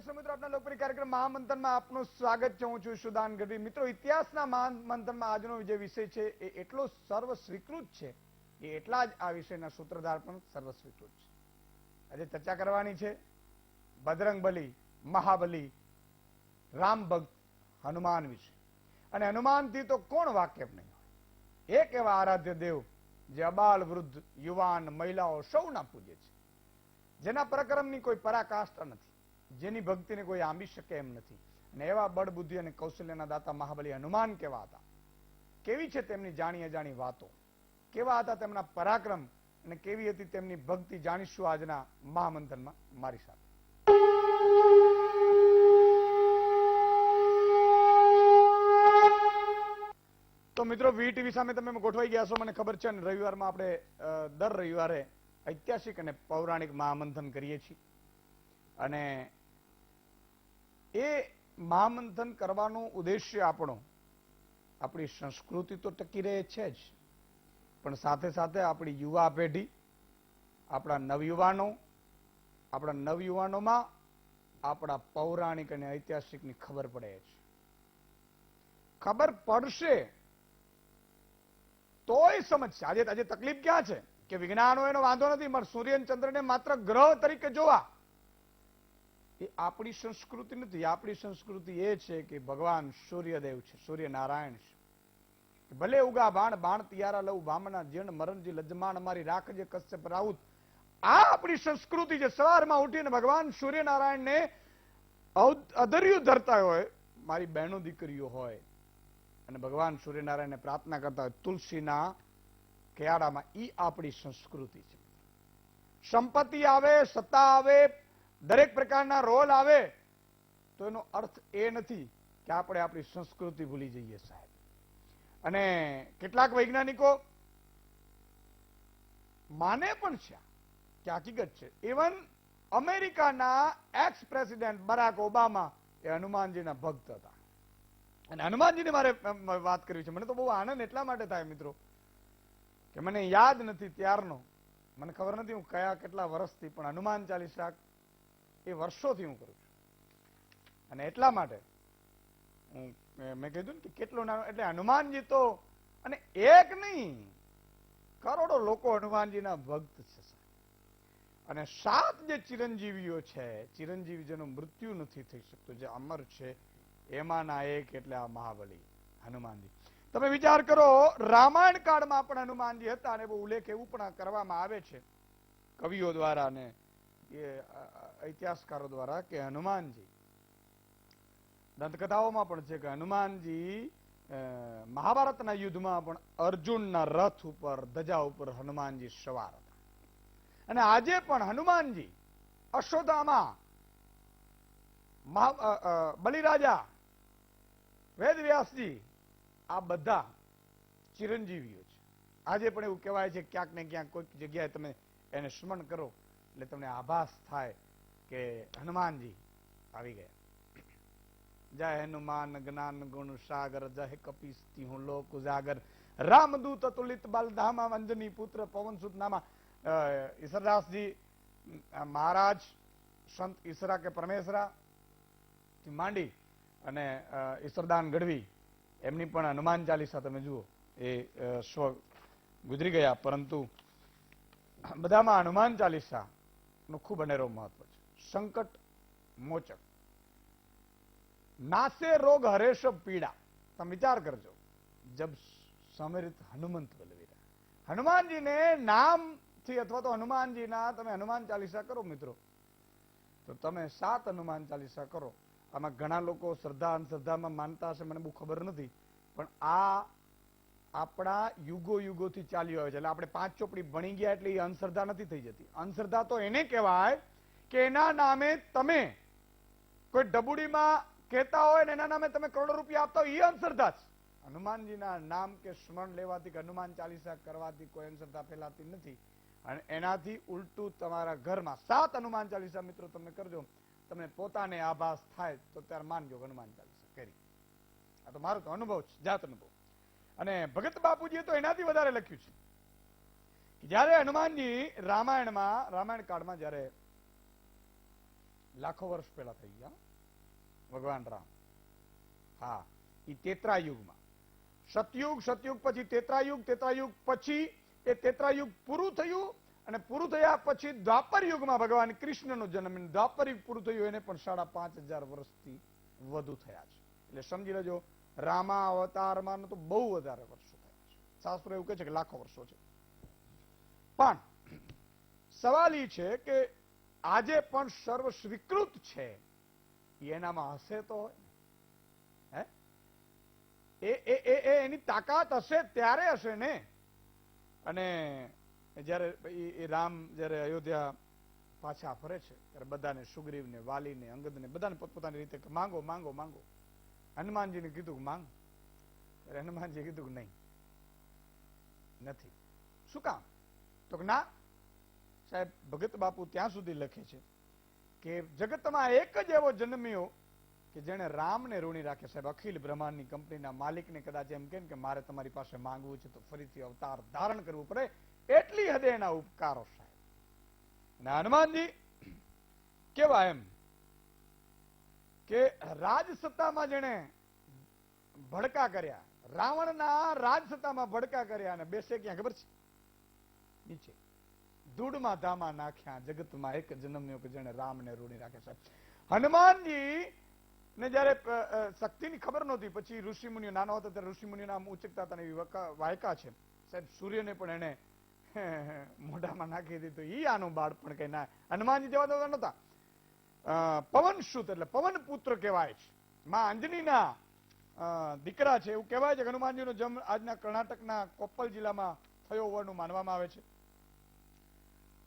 દર્શક મિત્રો, આપના લોકપ્રિય કાર્યક્રમ મહામંથનમાં આપનું સ્વાગત છે. હું છું સુદાન ગઢવી. મિત્રો, ઇતિહાસના મહામંથનમાં આજનો જે વિષય છે એ એટલો સર્વ સ્વીકૃત છે કે એટલા જ આ વિષયના સૂત્રધાર પણ સર્વ સ્વીકૃત છે. આજે ચર્ચા કરવાની છે બજરંગબલી, મહાબલી, રામ ભક્ત હનુમાન વિશે. અને હનુમાનથી તો કોણ વાકેફ નહીં હોય. એક એવા આરાધ્ય દેવ જે અબાલ, વૃદ્ધ, યુવાન, મહિલાઓ સૌના પૂજ્ય છે, જેના પરાક્રમની કોઈ પરાકાષ્ઠા નથી, જેની ભક્તિને કોઈ આંબી શકે એમ નથી. અને એવા બળ, બુદ્ધિ અને કૌશલ્યના દાતા મહાબલી હનુમાન કેવા હતા, કેવી છે તેમની જાણી અજાણી વાતો, કેવા હતા તેમના પરાક્રમ અને કેવી હતી તેમની ભક્તિ, જાણીશું આજના મહામંથનમાં મારી સાથે. તો મિત્રો, વીટીવી સામે તમે ગોઠવાઈ ગયા છો, મને ખબર છે. અને રવિવારમાં આપણે દર રવિવારે ઐતિહાસિક અને પૌરાણિક મહામંથન કરીએ છીએ. અને એ મહામંથન કરવાનો ઉદ્દેશ્ય આપણો આપણી સંસ્કૃતિ તો ટકી રહે છે જ, પણ સાથે સાથે આપણી યુવા પેઢી, આપણા નવયુવાનોમાં આપણા પૌરાણિક અને ઐતિહાસિકની ખબર પડે છે. ખબર પડશે તોય સમજશે. આજે તકલીફ ક્યાં છે કે વિજ્ઞાનો એનો વાંધો નથી, પણ સૂર્ય ચંદ્રને માત્ર ગ્રહ તરીકે જોવા, એ આપણી સંસ્કૃતિ નથી. આપણી સંસ્કૃતિ એ છે કે ભગવાન સૂર્યદેવ છે, સૂર્યનારાયણ છે. ભલે ઉગા બાણ, બાણ તિયારા લઉં વામના, જીણ મરણજી લજમાણ મારી રાખજે કશ્યપ રાઉત. આ આપણી સંસ્કૃતિ છે. સવારમાં ઉઠીને ભગવાન સૂર્યનારાયણને અધર્યું ધરતા હોય, મારી બહેનો દીકરીઓ હોય, અને ભગવાન સૂર્યનારાયણને પ્રાર્થના કરતા હોય તુલસીના કેળામાં, ઈ આપણી સંસ્કૃતિ છે. સંપત્તિ આવે, સત્તા આવે, દરેક પ્રકારના રોલ આવે, તો એનો અર્થ એ નથી કે આપણે આપણી સંસ્કૃતિ ભૂલી જઈએ સાહેબ. અને કેટલાક વૈજ્ઞાનિકો માને પણ છે કે હકીકત છે. ઇવન અમેરિકાના એક્સ પ્રેસિડેન્ટ બરાક ઓબામા એ હનુમાનજીના ભક્ત હતા. અને હનુમાનજીને મારે વાત કરવી છે. મને તો બહુ આનંદ એટલા માટે થાય મિત્રો કે મને યાદ નથી ત્યારનો, મને ખબર નથી હું કેટલા વર્ષથી, પણ હનુમાન ચાલીસા એ વર્ષોથી હું કરું છું. અને એટલા માટે મેં કીધું કે કેટલો નાનો, એટલે હનુમાનજી તો, અને એક નહીં, કરોડો લોકો હનુમાનજીના ભક્ત છે. અને 7 જે ચિરંજીવીઓ છે, ચિરંજીવી જેનું મૃત્યુ નથી થઈ શકતું, જે અમર છે, એમાંના એક એટલે આ મહાબલી હનુમાનજી. તમે વિચાર કરો, રામાયણ કાળમાં પણ હનુમાનજી હતા. અને એવો ઉલ્લેખ એવું પણ કરવામાં આવે છે કવિઓ દ્વારા અને ઇતિહાસકારો દ્વારા કે હનુમાનજી, દંતકથાઓમાં પણ છે કે હનુમાનજી મહાભારતના યુદ્ધમાં પણ અર્જુનના રથ ઉપર, ધજા ઉપર હનુમાનજી સવાર હતા. અને આજે પણ હનુમાનજી, અશ્વત્થામા, બલિરાજા, વેદવ્યાસજી, આ બધા ચિરંજીવીઓ છે. આજે પણ એવું કહેવાય છે ક્યાંક ને ક્યાંક કોઈક જગ્યાએ તમે એને સ્મરણ કરો એટલે તમને આભાસ થાય કે હનુમાનજી આવી ગયા. જય હનુમાન જ્ઞાન ગુણ સાગર, જય કપીસ્તી હું લોક ઉજાગર, રામદૂત અતુલિત બલધામા, અંજની પુત્ર પવન સુત નામા. ઈશ્વરદાસજી મહારાજ, સંત ઈશ્વરા કે પરમેશ્વરા થી માંડી અને ઈશ્વરદાન ગઢવી, એમની પણ હનુમાન ચાલીસા તમે જુઓ, એ સ્વ ગુજરી ગયા, પરંતુ બધામાં હનુમાન ચાલીસા નું ખૂબ અનેરો મહત્વ છે. સંકટ મોચક, નાસે રોગ હરેશ પીડા. તમે વિચાર કરજો, જબ સમરિત હનુમંત બલવીરા. હનુમાનજીને નામથી અથવા તો હનુમાનજીના તમે હનુમાન ચાલીસા કરો મિત્રો, તો તમે 7 હનુમાન ચાલીસા કરો. આમાં ઘણા લોકો શ્રદ્ધા અંધશ્રદ્ધામાં માનતા હશે, મને બહુ ખબર નથી, પણ આ આપણા યુગોથી ચાલ્યું આવે છે. એટલે આપણે 5 ચોપડી ભણી ગયા એટલે એ અંધશ્રદ્ધા નથી થઈ જતી. અંધશ્રદ્ધા તો એને કહેવાય કે એના નામે તમે કોઈ ડબુડીમાં કહેતા હોય ને એના નામે તમે કરોડો રૂપિયા આપતા હોય, એ અંધશ્રદ્ધા છે. હનુમાનજીના નામ કે સ્મરણ લેવાથી કે હનુમાન ચાલીસા કરવાથી કોઈ અંધશ્રદ્ધા ફેલાતી નથી. અને એનાથી ઉલટું તમારા ઘરમાં 7 હનુમાન ચાલીસા મિત્રો તમે કરજો, તમને પોતાને આભાસ થાય તો ત્યારે માનજો હનુમાન ચાલીસા કરી. આ તો મારો તો અનુભવ છે, જાત અનુભવ. અને ભગત બાપુજીએ તો એનાથી વધારે લખ્યું છે કે જયારે હનુમાનજી રામાયણ કાળમાં જયારે લાખો વર્ષ પહેલા થઈ ગયા ભગવાન રામ. હા, એ ત્રેતાયુગમાં. સતયુગ, સતયુગ પછી ત્રેતાયુગ, ત્રેતાયુગ પછી એ ત્રેતાયુગ પૂરું થયું અને પૂરું થયા પછી દ્વાપર યુગમાં ભગવાન કૃષ્ણનો જન્મ. દ્વાપર યુગ પૂરું થયું એને પણ 5,500 વર્ષથી વધુ થયા છે. એટલે સમજી લેજો રામા અવતારમાં તો બહુ વધારે વર્ષો થયા છે. શાસ્ત્રો એવું કહે છે કે લાખો વર્ષો છે. પણ સવાલ એ છે કે આજે પણ સર્વ સ્વીકૃત છે એનામાં હશે તો હોય એની તાકાત હશે ત્યારે હશે ને. અને જયારે એ રામ જયારે અયોધ્યા પાછા ફરે છે ત્યારે બધાને, સુગ્રીવને, વાલીને, અંગદને, બધાને પોતપોતાની રીતે માંગો માંગો માંગો. હનુમાનજીને કીધું માંગ. હનુમાનજી કીધું નહીં, નથી. શું કામ? તો ના સાહેબ, ભગત બાપુ ત્યાં સુધી લખે છે કે જગતમાં એક જ એવો જન્મ્યો કે જેને રામને ઋણી રાખે. સાહેબ, અખિલ બ્રહ્માંડની કંપનીના માલિકને કદાચ એમ કે મારે તમારી પાસે માંગવું છે તો ફરીથી અવતાર ધારણ કરવું પડે, એટલી હદે એના ઉપકારો સાહેબ. અને હનુમાનજી કેવા એમ કે રાજસત્તામાં જેને ભડકા કર્યા, રાવણના રાજસત્તામાં ભડકા કર્યા અને બેસે ક્યાં ખબર છે? નીચે ધૂળમાં ધામા નાખ્યા. જગતમાં એક જન્મ્યો કે જેને રામને ઋણી રાખે. સાહેબ, હનુમાનજી ને જયારે શક્તિની ખબર નહોતી, પછી ઋષિ મુનિઓ, નાનો હતો ત્યારે ઋષિ મુનિઓ નામ ઉચકતા હતા એવી વાયકા છે સાહેબ. સૂર્યને પણ એને મોઢામાં નાખી દીધું. ઈ આનું બાળપણ કઈ ના. હનુમાનજી જેવા તો નહોતા. પવન સુત એટલે પવન પુત્ર કહેવાય છે. માં અંજનીના દીકરા છે એવું કહેવાય છે કે હનુમાનજીનો જન્મ આજના કર્ણાટકના કોપ્પલ જિલ્લામાં થયો હોવાનું માનવામાં આવે છે.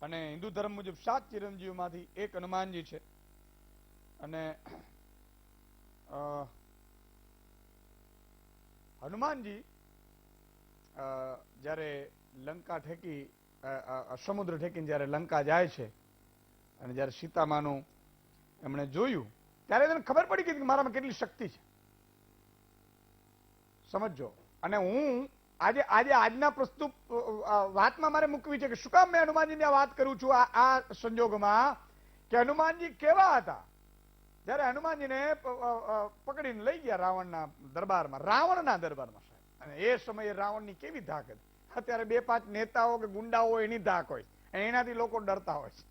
અને હિન્દુ ધર્મ મુજબ 7 ચિરંજીવમાંથી એક હનુમાનજી છે. અને હનુમાનજી જયારે લંકા ઠેકી, સમુદ્ર ઠેકીને જયારે લંકા જાય છે અને જયારે સીતામાનું એમણે જોયું ત્યારે એને ખબર પડી ગઈ કે મારામાં કેટલી શક્તિ છે. સમજો. અને હું આજના પ્રસ્તુત વાતમાં મારે મૂકવી છે કે શું કામ મેં હનુમાનજીની આ વાત કરું છું આ સંજોગમાં, કે હનુમાનજી કેવા હતા. જયારે હનુમાનજીને પકડીને લઈ ગયા રાવણના દરબારમાં, રાવણના દરબારમાં સાહેબ. અને એ સમયે રાવણની કેવી ધાક હતી. અત્યારે 2-5 નેતાઓ કે ગુંડાઓ એની ધાક હોય, એનાથી લોકો ડરતા હોય છે.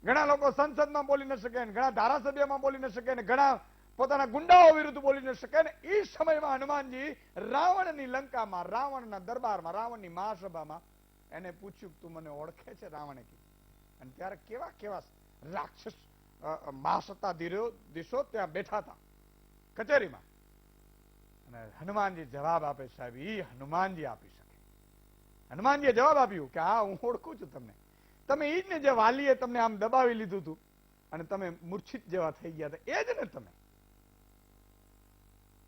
ઘણા લોકો સંસદમાં બોલી ન શકે, ઘણા ધારાસભ્યમાં બોલી ન શકે, ઘણા પોતાના ગુંડાઓ વિરુદ્ધ બોલી ન શકે. ને એ સમયમાં હનુમાનજી રાવણની લંકામાં, રાવણના દરબારમાં, રાવણની મહાસભામાં એને પૂછ્યું તું મને ઓળખે છે? રાવણે કીધું. અને ત્યારે કેવા કેવા રાક્ષસ મહાસત્તાધીશો ત્યાં બેઠા હતા કચેરીમાં. અને હનુમાનજી જવાબ આપે સાહેબ, ઈ હનુમાનજી આપી શકે. હનુમાનજીએ જવાબ આપ્યું કે હા, હું ઓળખું છું તમને. તમે ઈ જ ને જે વાલીએ તમને આમ દબાવી લીધું હતું અને તમે મૂર્છિત જેવા થઈ ગયા હતા, એ જ ને તમે.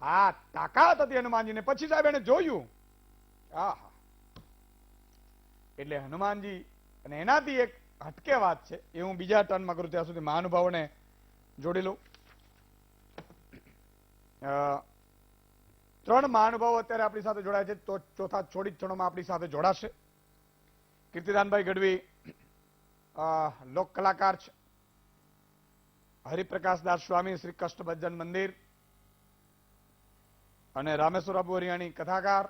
આ તાકાત હતી હનુમાનજીને. પછી સાહેબ એને જોયું. આહા, એટલે હનુમાનજી. અને એનાથી એક હટકે વાત છે એ હું બીજા ટર્નમાં કરું ત્યાં સુધી મહાનુભાવોને જોડી લઉં. 3 મહાનુભાવો અત્યારે આપણી સાથે જોડાય છે. તો ચોથા થોડીક ક્ષણોમાં આપણી સાથે જોડાશે. કીર્તિદાનભાઈ ગઢવી લોક કલાકાર છે. હરિપ્રકાશદાસ સ્વામી શ્રી કષ્ટભંજન મંદિર અને રામેશ્વર અબુ હરિયાણી કથાકાર.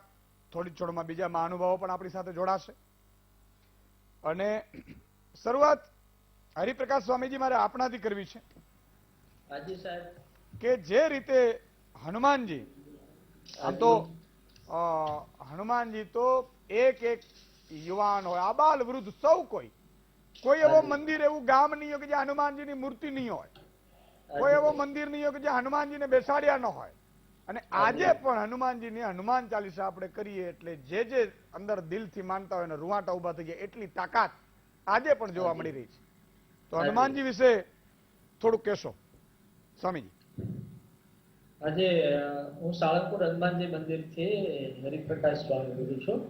થોડી ક્ષણોમાં બીજા મહાનુભાવો પણ આપણી સાથે જોડાશે. અને શરૂઆત હરિપ્રકાશ સ્વામીજી મારે આપણાથી કરવી છે કે જે રીતે હનુમાનજી, આમ તો હનુમાનજી તો એક યુવાન હોય, આબાલ વૃદ્ધ સૌ કોઈ એવો મંદિર, એવું ગામ નહીં હોય કે જ્યાં હનુમાનજીની મૂર્તિ નહીં હોય. કોઈ એવો મંદિર નહીં હોય કે જ્યાં હનુમાનજીને બેસાડ્યા ન હોય. અને આજે પણ હનુમાનજીની હનુમાન ચાલીસા આપણે કરીએ એટલે જે અંદર દિલથી માનતા હોય ને રૂવાટા ઉભા થઈ ગયા, એટલી તાકાત આજે પણ જોવા મળી રહી છે. તો હનુમાનજી વિશે થોડુંક કહેશો સ્વામીજી. આજે હું સાળંગપુર હનુમાનજી મંદિરથી હરિપ્રકાશ સ્વામી બોલું છું.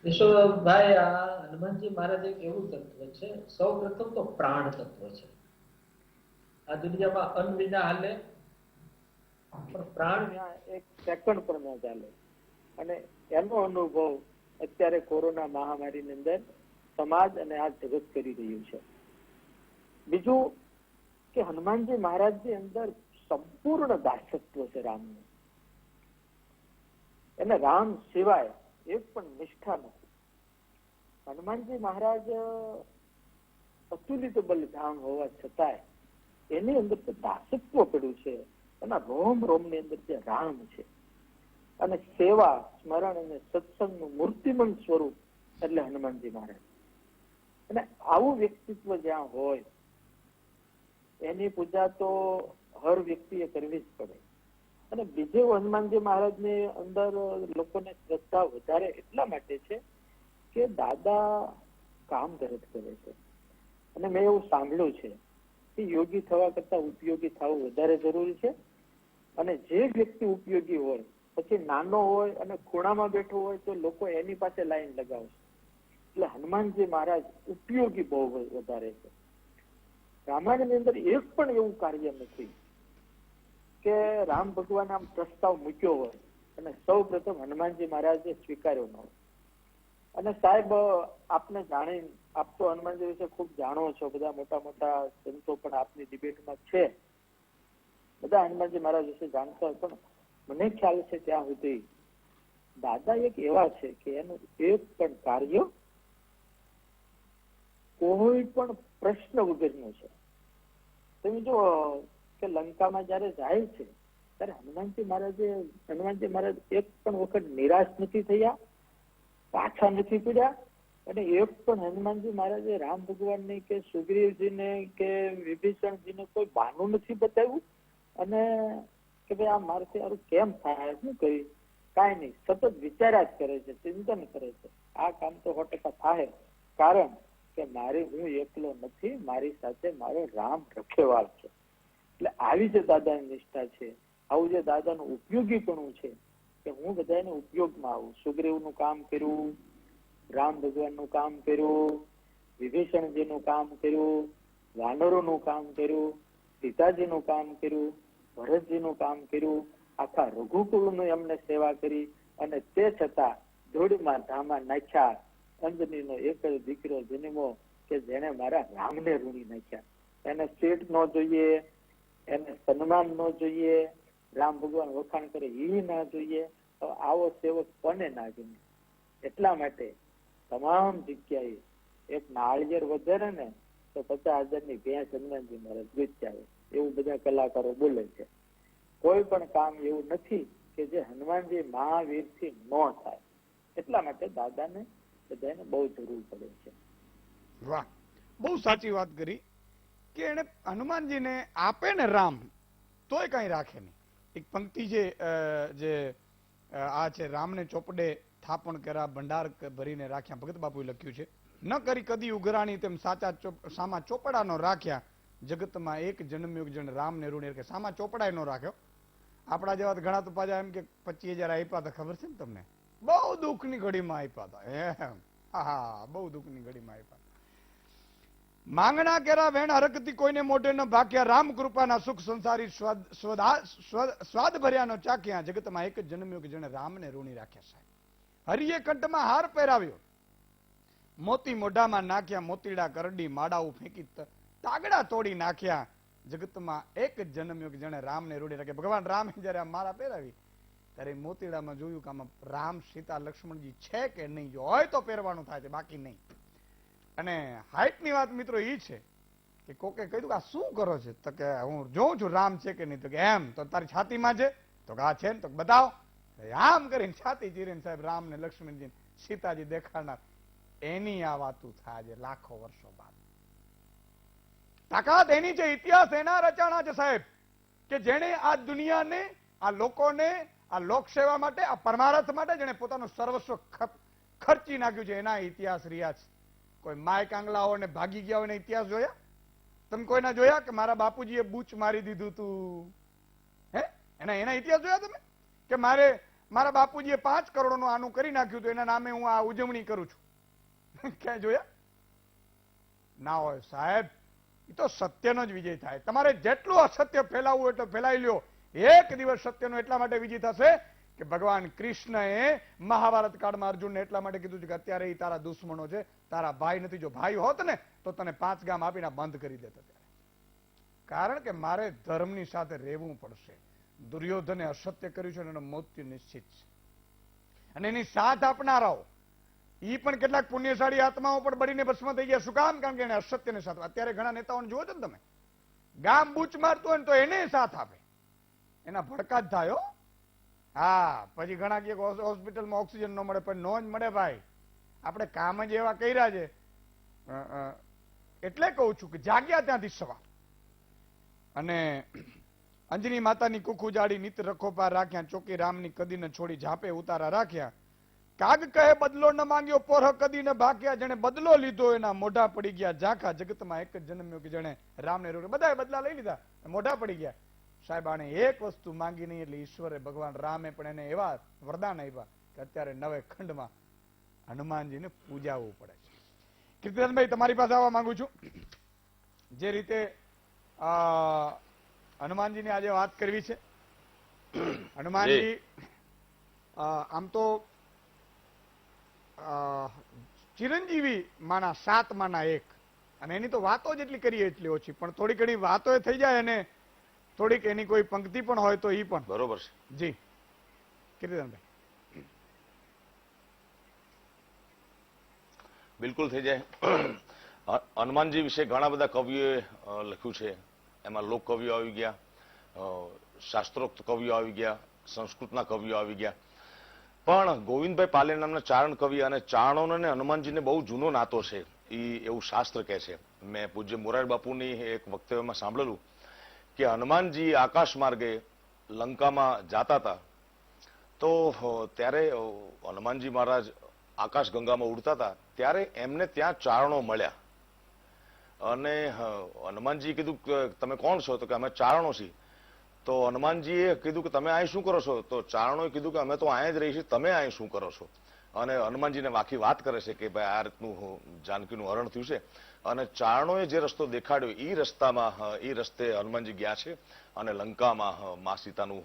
ઈશ્વરભાઈ, આ હનુમાનજી મહારાજ એક એવું તત્વ છે, સૌ પ્રથમ તો પ્રાણ તત્વ છે. આ દુનિયામાં અન્ન વિના હાલે, પણ પ્રાણ એક સેકન્ડ પર ન ચાલે. અને એનો અનુભવ અત્યારે કોરોના મહામારીની અંદર સમાજ અને આ જગત કરી રહ્યું છે. બીજું કે હનુમાનજી મહારાજની અંદર સંપૂર્ણ દાસત્વ છે રામનું. એને રામ સિવાય એક પણ નિષ્ઠા નથી. હનુમાનજી મહારાજ અતુલિત બલિદાન હોવા છતાંય એની અંદર દાસત્વ પડ્યું છે. એના રોમ રોમ ની અંદર જે રામ છે અને સેવા સ્મરણ અને સત્સંગનું મૂર્તિમંત સ્વરૂપ એટલે હનુમાનજી મહારાજ. અને આવું વ્યક્તિત્વ જ્યાં હોય એની પૂજા તો હર વ્યક્તિએ કરવી જ પડે. અને બીજે હનુમાનજી મહારાજની અંદર લોકોને શ્રદ્ધા વધારે એટલા માટે છે કે દાદા કામ ધરત કરે છે. અને મેં એવું સાંભળ્યું છે કે યોગી થવા કરતા ઉપયોગી થવું વધારે જરૂરી છે. અને જે વ્યક્તિ ઉપયોગી હોય પછી નાનો હોય અને ખૂણામાં બેઠો હોય તો લોકો એની પાસે લાઈન લગાવશે. એટલે હનુમાનજી મહારાજ ઉપયોગી બહુ વધારે છે. રામાયણની અંદર એક પણ એવું કાર્ય નથી કે રામ ભગવાન આમ પ્રસ્તાવ મૂક્યો હોય અને સૌ પ્રથમ હનુમાનજી મહારાજે સ્વીકાર્યો ન હોય. અને સાહેબ આપને જાણી, આપ તો હનુમાનજી વિશે ખૂબ જાણો છો, બધા મોટા મોટા સંતો પણ આપની ડિબેટમાં છે, બધા હનુમાનજી મહારાજ વિશે જાણતા હોય, પણ મને ખ્યાલ છે ત્યાં સુધી દાદા એક એવા છે કે એનું એક પણ કાર્ય કોઈ પણ પ્રશ્ન વગરનું છે. તમે જો કે લંકામાં જયારે જાય છે ત્યારે હનુમાનજી મહારાજ એક પણ વખત નિરાશ નથી થયા, પાછા નથી પડ્યા. અને એક પણ હનુમાનજી મહારાજે રામ ભગવાનને કે સુગ્રીવજીને કે વિભીષણજીને કોઈ બહાનું નથી બતાવ્યું અને કે ભાઈ આ મારથી સારું કેમ થાય, શું કરી, કાંઈ નહીં, સતત વિચાર્યા જ કરે છે, ચિંતન કરે છે. આ કામ તો 100% થાય, કારણ કે હું એકલો નથી, મારી સાથે મારો રામ રખેવાળ છે. એટલે આવી જે દાદાની નિષ્ઠા છે, આવું જે દાદાનું ઉપયોગીપણું છે કે હું બધાને ઉપયોગમાં આવું. સુગ્રીવનું કામ કર્યું, રામ ભગવાનનું કામ કર્યું, વિભીષણજીનું કામ કર્યું, વાનરોનું કામ કર્યું, સીતાજીનું કામ કર્યું, ભરતજીનું કામ કર્યું, આખા રઘુકુળની એમને સેવા કરી. અને તે છતાં ધૂળમાં ધામા નાખ્યા અંજનીનો એક જ દીકરો જન્મો કે જેને મારા રામને રૂણી નાખ્યા. એને સીટ ન જોઈએ, એને સન્માન ન જોઈએ, રામ ભગવાન વખાણ કરે એ ના જોઈએ. આવો સેવક કોને ના ગમે? એટલા માટે તમામ જગ્યાએ એક નાળિયેર વધારે ને તો 50,000ની ભેંસ હનુમાનજી મહારાજ વેચી આવે, એવું બધા કલાકારો બોલે છે. કોઈ પણ કામ એવું નથી કે જે હનુમાનજી મહાવીરથી ન થાય. એટલા માટે દાદાને બધાને બહુ જરૂર પડે છે. વાહ, બહુ સાચી વાત કરી કે એને હનુમાનજીને આપે ને રામ તોય કઈ રાખે નહીં. એક પંક્તિ જે આ છે, રામને ચોપડે થાપણ કર્યા ભંડાર ભરીને રાખ્યા, ભગત બાપુએ લખ્યું છે. ન કરી કદી ઉઘરાણી તેમ સામા ચોપડા નો રાખ્યા, જગતમાં એક જન્મ્યો જણ રામને ઋણી. કે સામા ચોપડા નો રાખ્યો. આપણા જેવા ઘણા તો પાછા એમ કે 25,000 આપ્યા હતા, ખબર છે ને તમને? બહુ દુઃખની ઘડીમાં આપ્યા હતા. એમ હા, બહુ દુઃખની ઘડીમાં આપ્યા. માંગણા કેરા વેણ હરકતી કોઈને મોઢે ન ભાગ્યા, રામ કૃપાના સુખ સંસારી સ્વાદ ભર્યાનો ચાખ્યા, જગતમાં એક જ જન્મ્યો કે જેને રામને ઋણી રાખ્યા. સાહેબ હરિએ કંઠમાં હાર પહેરાવ્યો, મોતી મોઢામાં નાખ્યા, મોતીડા કરડી માડાઓ ફેંકી તાગડા તોડી નાખ્યા, જગતમાં એક જ જન્મ્યો કે જેને રામને ઋણી રાખ્યા. ભગવાન રામે જયારે આ માળા પહેરાવી ત્યારે મોતીડામાં જોયું કે આમાં રામ સીતા લક્ષ્મણજી છે કે નહીં. જો હોય તો પહેરવાનું થાય છે, બાકી નહીં. અને હાઈટની વાત મિત્રો એ છે કે કોકે કહ્યું કે આ શું કરો છે? તો કે હું જોઉં છું રામ છે કે નહીં. તો કે એમ તો તારી છાતીમાં છે? તો કે આ છે ને. તો બતાવો. આમ કરીને છાતી ચીરીને સાહેબ રામ ને લક્ષ્મણજી સીતાજી દેખાડનાર. એની આ વાતું થાય છે લાખો વર્ષો બાદ. તાકાત એની છે, ઇતિહાસ એના રચાણા છે સાહેબ, કે જેને આ દુનિયાને, આ લોકોને, આ લોકસેવા માટે, આ પરમારથ માટે જેને પોતાનું સર્વસ્વ ખર્ચી નાખ્યું છે. એના ઇતિહાસ રહ્યા છે. કોઈ માય કાંગલાઓ ને ભાગી ગયા હોય ઇતિહાસ જોયા? તમે કોઈના જોયા કે મારા બાપુજીએ બૂચ મારી દીધું તું? હે, એના ઇતિહાસ જોયા તમે? કે મારા બાપુજીએ 5 કરોડનું આનું કરી નાખ્યું હતું, એના નામે હું આ ઉજવણી કરું છું? ક્યાં જોયા? ના હોય સાહેબ. એ તો સત્યનો જ વિજય થાય. તમારે જેટલું અસત્ય ફેલાવવું એટલું ફેલાઈ લ્યો. એક દિવસ સત્યનો એટલા માટે વિજય થશે કે ભગવાન કૃષ્ણએ મહાભારત કાળમાં અર્જુનને એટલા માટે કીધું છે કે અત્યારે એ તારા દુશ્મનો છે, તારા ભાઈ નથી. જો ભાઈ હોત ને તો તને 5 ગામ આપીને બંધ કરી દેતા. કારણ કે મારે ધર્મની સાથે રહેવું પડશે. દુર્યોધને અસત્ય કર્યું છે અને એનું મૃત્યુ નિશ્ચિત છે. અને એની સાથ આપનારાઓ ઈ પણ કેટલાક પુણ્યશાળી આત્માઓ પણ બળીને ભસ્મ થઈ ગયા. શું કામ? કારણ કે એને અસત્યને સાથ. અત્યારે ઘણા નેતાઓને જુઓ છો ને તમે, ગામ બૂચ મારતું હોય ને તો એને સાથ આપે, એના ભડકા જ થાય. હા, પછી ઘણા કે હોસ્પિટલમાં ઓક્સિજન ન મળે, પણ નો જ મળે ભાઈ. આપણે કામ જ એવા કર્યા છે. એટલે કહું છું કે જાગ્યા ત્યાંથી સવાર. અને અંજની માતાની કુખ ઉજાડી, નિત રખોપા રાખ્યા, ચોકી રામની કદીને છોડી, ઝાપે ઉતારા રાખ્યા. કાગ કહે બદલો ન માંગ્યો, પોરહ કદીને ભાગ્યા. જેને બદલો લીધો એના મોઢા પડી ગયા ઝાંખા. જગતમાં એક જ જન્મ્યો કે જેને રામને રોક્યો. બધાએ બદલા લઈ લીધા, મોઢા પડી ગયા. સાહેબ, આને એક વસ્તુ માંગી નહીં એટલે ઈશ્વરે, ભગવાન રામે પણ એને એવા વરદાન આપ્યા કે અત્યારે નવે ખંડમાં હનુમાનજીને પૂજાવવું પડે છે. કીર્તિદાનભાઈ, તમારી પાસે આવવા માંગુ છું. જે રીતે હનુમાનજીની આજે વાત કરવી છે. હનુમાનજી આમ તો ચિરંજીવી માના 7 માના 1, અને એની તો વાતો જેટલી કરીએ એટલી ઓછી, પણ થોડી ઘણી વાતો એ થઈ જાય અને થોડીક એની કોઈ પંક્તિ પણ હોય તો ઈ પણ બરોબર છે. જી કીર્તિદાનભાઈ. બિલકુલ થઈ જાય. હનુમાનજી વિશે ઘણા બધા કવિઓએ લખ્યું છે. એમાં લોક કવિઓ આવી ગયા, શાસ્ત્રોક્ત કવિઓ આવી ગયા, સંસ્કૃતના કવિઓ આવી ગયા. પણ ગોવિંદભાઈ પાલે નામના ચારણ કવિ, અને ચારણોને અને હનુમાનજીને બહુ જૂનો નાતો છે એ એવું શાસ્ત્ર કહે છે. મેં પૂજ્ય મોરારી બાપુની એક વક્તવ્યમાં સાંભળેલું કે હનુમાનજી આકાશ માર્ગે લંકામાં જાતા હતા તો ત્યારે હનુમાનજી મહારાજ આકાશ ગંગામાં ઉડતા હતા ત્યારે એમને ત્યાં ચારણો મળ્યા. અને હનુમાનજી કીધું કે તમે કોણ છો? તો કે અમે ચારણો છીએ. તો હનુમાનજીએ કીધું કે તમે અહીં શું કરો છો? તો ચારણોએ કીધું કે અમે તો અહીં જ રહીએ છીએ, તમે અહીં શું કરો છો? અને હનુમાનજીને વાખી વાત કરે છે કે ભાઈ આ રીતનું જાનકીનું હરણ થયું છે. અને ચારણોએ જે રસ્તો દેખાડ્યો એ રસ્તે હનુમાનજી ગયા છે અને લંકામાં મા સીતાનું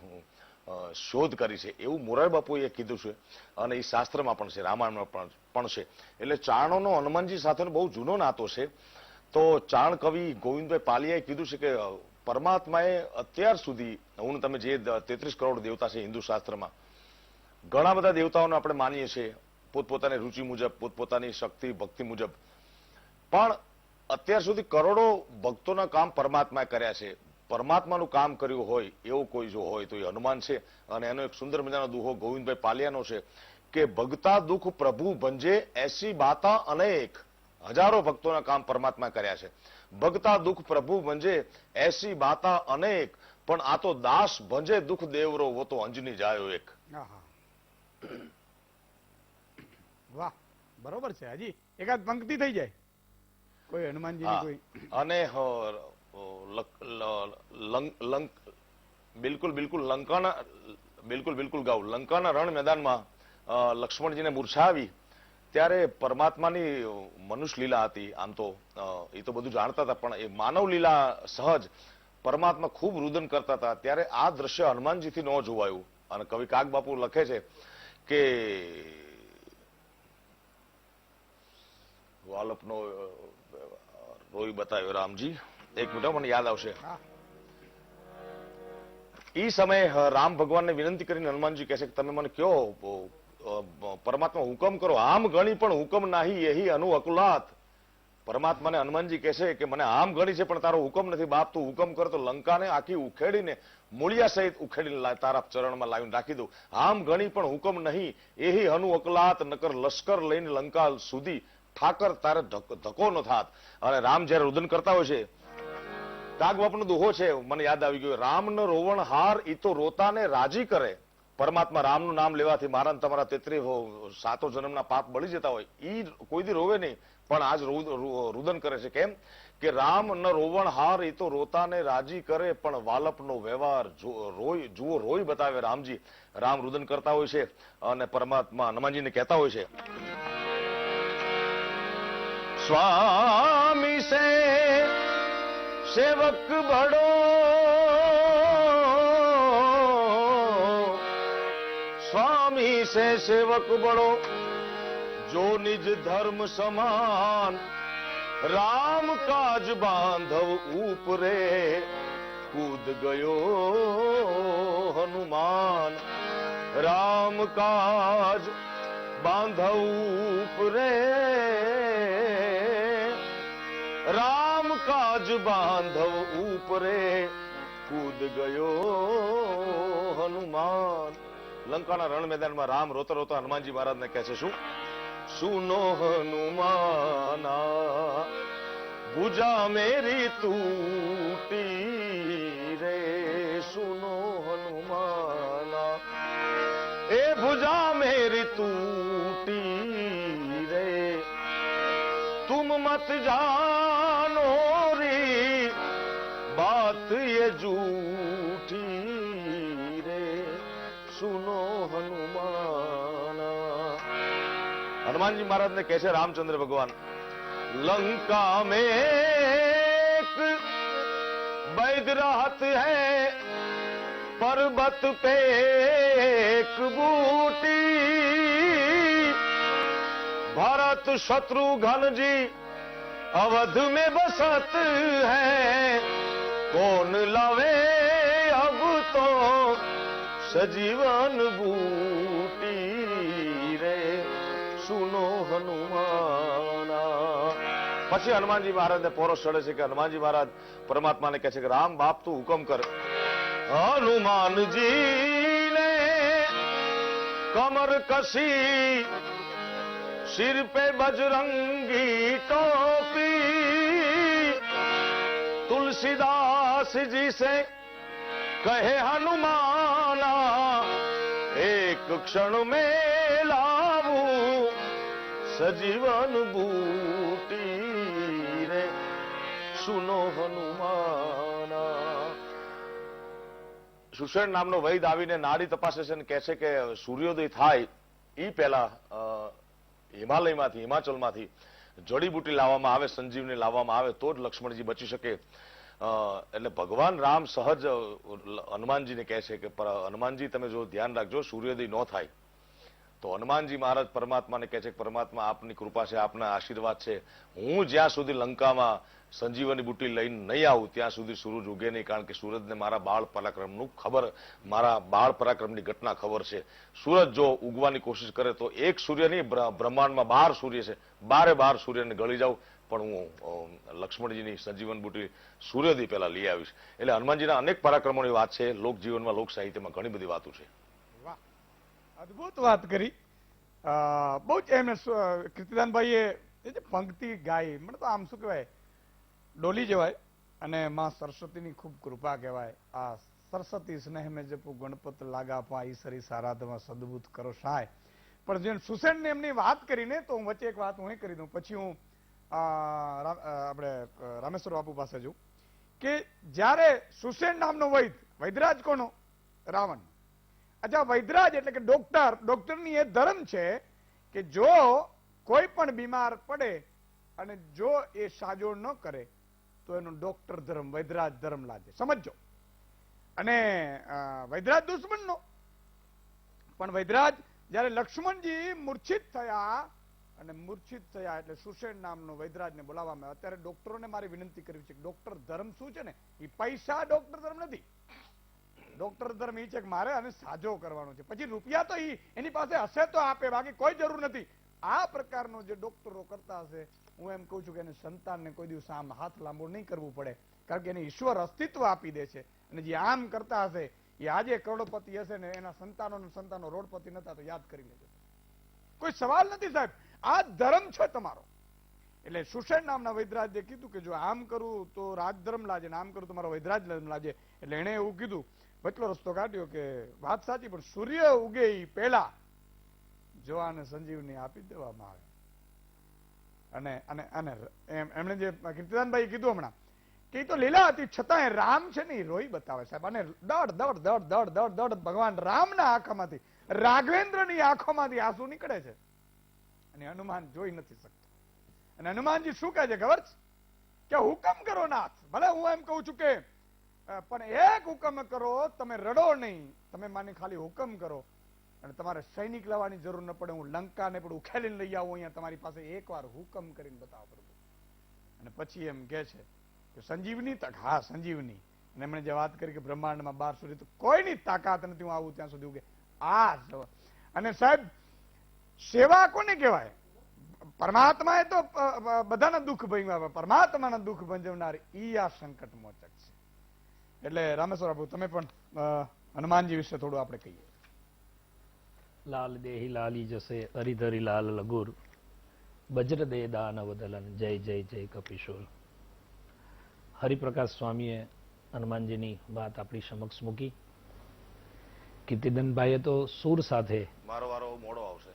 શોધ કરી છે, એવું મોરારી બાપુએ કીધું છે. અને એ શાસ્ત્રમાં પણ છે, રામાયણમાં પણ છે. એટલે ચારણોનો હનુમાનજી સાથેનો બહુ જૂનો નાતો છે. તો ચારણ કવિ ગોવિંદભાઈ પાલિયાએ કીધું છે કે પરમાત્માએ અત્યાર સુધી, હું તમે જે 33 કરોડ દેવતા છે હિન્દુ શાસ્ત્રમાં, ઘણા બધા દેવતાઓને આપણે માનીએ છીએ પોતપોતાની રુચિ મુજબ, પોતપોતાની શક્તિ ભક્તિ મુજબ. પણ અત્યાર સુધી કરોડો ભક્તોના કામ પરમાત્માએ કર્યા છે. પરમાત્માનું કામ કર્યું હોય એવું કોઈ જો હોય તો એ હનુમાન છે. અને એનો એક સુંદર મજાનો દુહો ગોવિંદભાઈ પાલિયાનો છે કે ભગતા દુઃખ પ્રભુ ભંજે એસી બાતા અનેક. હજારો ભક્તોના કામ પરમાત્મા કર્યા છે. ભગતા દુઃખ પ્રભુ ભંજે એસી બાતા અનેક, પણ આ તો દાસ ભંજે દુઃખ દેવરો વો તો અંજની જાયો એક. વાહ, બરોબર છે. હજી એકાદ પંક્તિ થઈ જાય કોઈ હનુમાનજીની કોઈ. અને બિલકુલ લંકાના બિલકુલ ગાઉ. લંકાના રણ મેદાનમાં લક્ષ્મણજીને મૂર્છા આવી ત્યારે પરમાત્માની મનુષ્ય લીલા હતી. આમ તો એ તો બધું જાણતા હતા, પણ એ માનવ લીલા સહજ પરમાત્મા ખૂબ રુદન કરતા હતા. ત્યારે આ દ્રશ્ય હનુમાનજીથી ન જોવાયું. અને કવિ કાગબાપુ લખે છે કે વાલપનો રોઈ બતાવ્યો રામજી. એક મિનિટ, મને યાદ આવશે. એ સમયે રામ ભગવાનને વિનંતી કરીને હનુમાનજી કહે છે કે તમે મને કયો પરમાત્મા હુકમ કરો. આમ ગણી પણ હુકમ નાહી એહી અનુ અકુલાત. પરમાત્માને હનુમાનજી કહે છે કે મને આમ ગણી છે પણ તારો હુકમ નથી. બાપ તું હુકમ કર તો લંકાને આખી ઉખેડીને મૂળિયા સહિત ઉખેડીને તારા ચરણમાં લાવીને રાખી દઉં. આમ ગણી પણ હુકમ નહીં એહી અનુ અકલાત. નકર લશ્કર લઈને લંકા સુધી ઠાકર તારે ધક્કો ન થાત. અને રામ જયારે રુદન કરતા હોય છે, કાગબાપનો દુહો છે, મને યાદ આવી ગયો. રામનો રોવણ હાર ઈ તો રોતાને રાજી કરે. પરમાત્મા રામનું નામ લેવાથી મારા ને તમારા 7 જન્મના પાપ બળી જતા હોય, ઈ કોઈ દી રોવે નહીં, પણ આજ રુદન કરે છે. કેમ કે રામ ન રોવણ હાર ઈ તો રોતાને રાજી કરે, પણ વાલપનો વ્યવહાર જુઓ રોઈ બતાવે રામજી. રામ રુદન કરતા હોય છે અને પરમાત્મા હનુમાનજીને કહેતા હોય છે, સ્વામી સે સેવક બડો, स्वामी से सेवक बड़ो, जो निज धर्म समान રામ કાજ બાંધવ ઉપરે કૂદ ગયો હનુમાન. રામ કાજ બાંધવ ઉપરે, રામ કાજ બાંધવ ઉપરે કૂદ ગયો હનુમાન. લંકાના રણ મેદાનમાં રામ રોતા રોતા હનુમાનજી મહારાજને કહે છે શું? સુનો હનુમાના ભુજા મેરી તૂટી રે. સુનો હનુમાના એ ભુજા મેરી તૂટી રે. तुम मत जानो रे बात ये झूठी रे. सुनो हनुमाना. हनुमानजी महाराज ने कैसे रामचंद्र भगवान लंका में एक वैद्य रहत है पर्वत पे एक बूटी. भरत शत्रुघ्न जी अवध में बसत है कौन लावे अब तो सजीवन बूटी रे. सुनो हनुमाना. પછી હનુમાનજી મહારાજને પોરસ ચડે છે કે હનુમાનજી મહારાજ પરમાત્માને કહે છે કે રામ બાપ તું હુકમ કર. હનુમાનજી ને કમર કસી सिर पे बजरंगी टोपी. तुलसीदास जी से कहे हनुमाना एक क्षण में लाऊं सजीवन बूटी रे. सुनो हनुमाना. સુષેણ નામનો વૈદ આવીને નાડી તપાસે છે અને કહે છે કે સૂર્યોદય થાય એ પહેલા હિમાલયમાંથી હિમાચલમાંથી જડીબુટી લાવવામાં આવે, સંજીવની લાવવામાં આવે તો જ લક્ષ્મણજી બચી શકે. એટલે ભગવાન રામ સહજ હનુમાનજીને કહે છે કે હનુમાનજી તમે જો ધ્યાન રાખજો સૂર્યોદય ન થાય. તો હનુમાનજી મહારાજ પરમાત્માને કહે છે કે પરમાત્મા આપની કૃપા છે, આપના આશીર્વાદ છે, હું જ્યાં સુધી લંકામાં સંજીવની બુટી લઈને નહીં આવું ત્યાં સુધી સૂરજ ઉગે નહીં. કારણ કે સૂરજને મારા બાળ પરાક્રમનું ખબર, મારા બાળ પરાક્રમની ઘટના ખબર છે. સૂરજ જો ઉગવાની કોશિશ કરે તો એક સૂર્ય નહીં, બ્રહ્માંડમાં 12 સૂર્ય છે, 12 સૂર્યને ગળી જાઉં પણ હું લક્ષ્મણજીની સંજીવન બુટી સૂર્યોદય પહેલા લઈ આવીશ. એટલે હનુમાનજીના અનેક પરાક્રમોની વાત છે. લોકજીવનમાં લોક સાહિત્યમાં ઘણી બધી વાતો છે. વાહ, અદભુત વાત કરી. બહુ જ એમને કીર્તિદાનભાઈએ એ જે પંક્તિ ગાઈ, મને તો આમ શું કહેવાય ડોલી જવાય. અને માં સરસ્વતીની ખૂબ કૃપા કહેવાય. આ સરસ્વતી સ્નેહ મેં જપુ ગણપત લાગા પા ઈસરી સારાધમાં સદબુત કરો સહાય. પણ જેમ સુસેનને એમની વાત કરીને તો હું વચ્ચે એક વાત હું કરી દઉં, પછી હું આપણે રામેશ્વર બાપુ પાસે જઉં કે જ્યારે સુસેન નામનો વૈદરાજ કોનો? રાવણ. અચ્છા, વૈદરાજ એટલે કે ડોક્ટરની એ ધર્મ છે કે જો કોઈ પણ બીમાર પડે અને જો એ સાજો ન કરે તો એનો ડોક્ટર ધર્મ વૈદરાજ ધર્મ લાગે, સમજો. અને વૈદરાજ દુશ્મનનો પણ વૈદરાજ જયારે લક્ષ્મણજી મૂર્છિત થયા અને મૂર્છિત થયા એટલે સુષેણ નામનો વૈદરાજને બોલાવવામાં. અત્યારે ડોક્ટરોને મારી વિનંતી કરવી છે કે ડોક્ટર ધર્મ શું છે ને, એ પૈસા ડોક્ટર ધર્મ નથી. ડોક્ટર ધર્મ એ છે કે મારે આને સાજો કરવાનો છે, પછી રૂપિયા તો એની પાસે હશે તો આપે, બાકી કોઈ જરૂર નથી. આ પ્રકારનો જે ડોક્ટરો કરતા હશે, હું એમ કહું છું કે એને સંતાનને કોઈ દિવસ આમ હાથ લાંબો નહીં કરવું પડે, કારણ કે એને ઈશ્વર અસ્તિત્વ આપી દે છે. અને જે આમ કરતા હશે એ આજે કરોડપતિ હશે ને એના સંતાનો રોડપતિ નતા તો યાદ કરી લેજો. કોઈ સવાલ નથી સાહેબ, આ ધર્મ છે તમારો. એટલે સુષેણ નામના વૈદરાજે કીધું કે જો આમ કરું તો રાજધર્મ લાજે ને આમ કરું તો મારો વૈદરાજ ધર્મ લાજે. એટલે એને એવું કીધું, વચલો રસ્તો કાઢ્યો કે વાત સાચી પણ સૂર્ય ઉગે એ પહેલા જો આને સંજીવની આપી દેવામાં આવે. અને એમણે જે કીર્તિદાનભાઈ કીધું હમણાં કે તો લીલા હતી છતાંય રામ છે ને એ રોઈ બતાવે સાહેબ. અને દડ દડ દડ દડ દડ દડ ભગવાન રામના આંખોમાંથી, રાઘવેન્દ્રની આંખોમાંથી આંસુ નીકળે છે અને હનુમાન જોઈ નથી શકતો. અને હનુમાનજી શું કહે છે ખબર છે કે હુકમ કરો નાથ. ભલે હું એમ કહું છું કે પણ એક હુકમ કરો, તમે રડો નહીં, તમે માની ખાલી હુકમ કરો અને તમારે સૈનિક લાવવાની જરૂર ન પડે, હું લંકાને પણ ઉખેલીને લઈ આવું અહીંયા તમારી પાસે, એકવાર હુકમ કરીને બતાવો પ્રભુ. અને પછી એમ કે છે કે સંજીવની તક, હા સંજીવની. અને એમણે જે વાત કરી કે બ્રહ્માંડમાં 12 સુધી તો કોઈની તાકાત નથી હું આવું ત્યાં સુધી કે આ. અને સાહેબ સેવા કોને કહેવાય? પરમાત્મા એ તો બધાના દુઃખ ભંજવા, પરમાત્માના દુઃખ ભંજવનાર ઈ આ સંકટ મોચક છે. એટલે રામેશ્વર બાબુ તમે પણ હનુમાનજી વિશે થોડું આપણે કહીએ. લાલ દેહી લાલી જશે હરિધરી લાલ લગુર, વજ્ર દે દાનવ દલન, જય જય જય કપિશોર. હરિપ્રકાશ સ્વામીએ હનુમાનજીની વાત આપણી સમક્ષ મૂકી. કીર્તિદાનભાઈએ તો સુર સાથે, મારો વારો મોડો આવશે.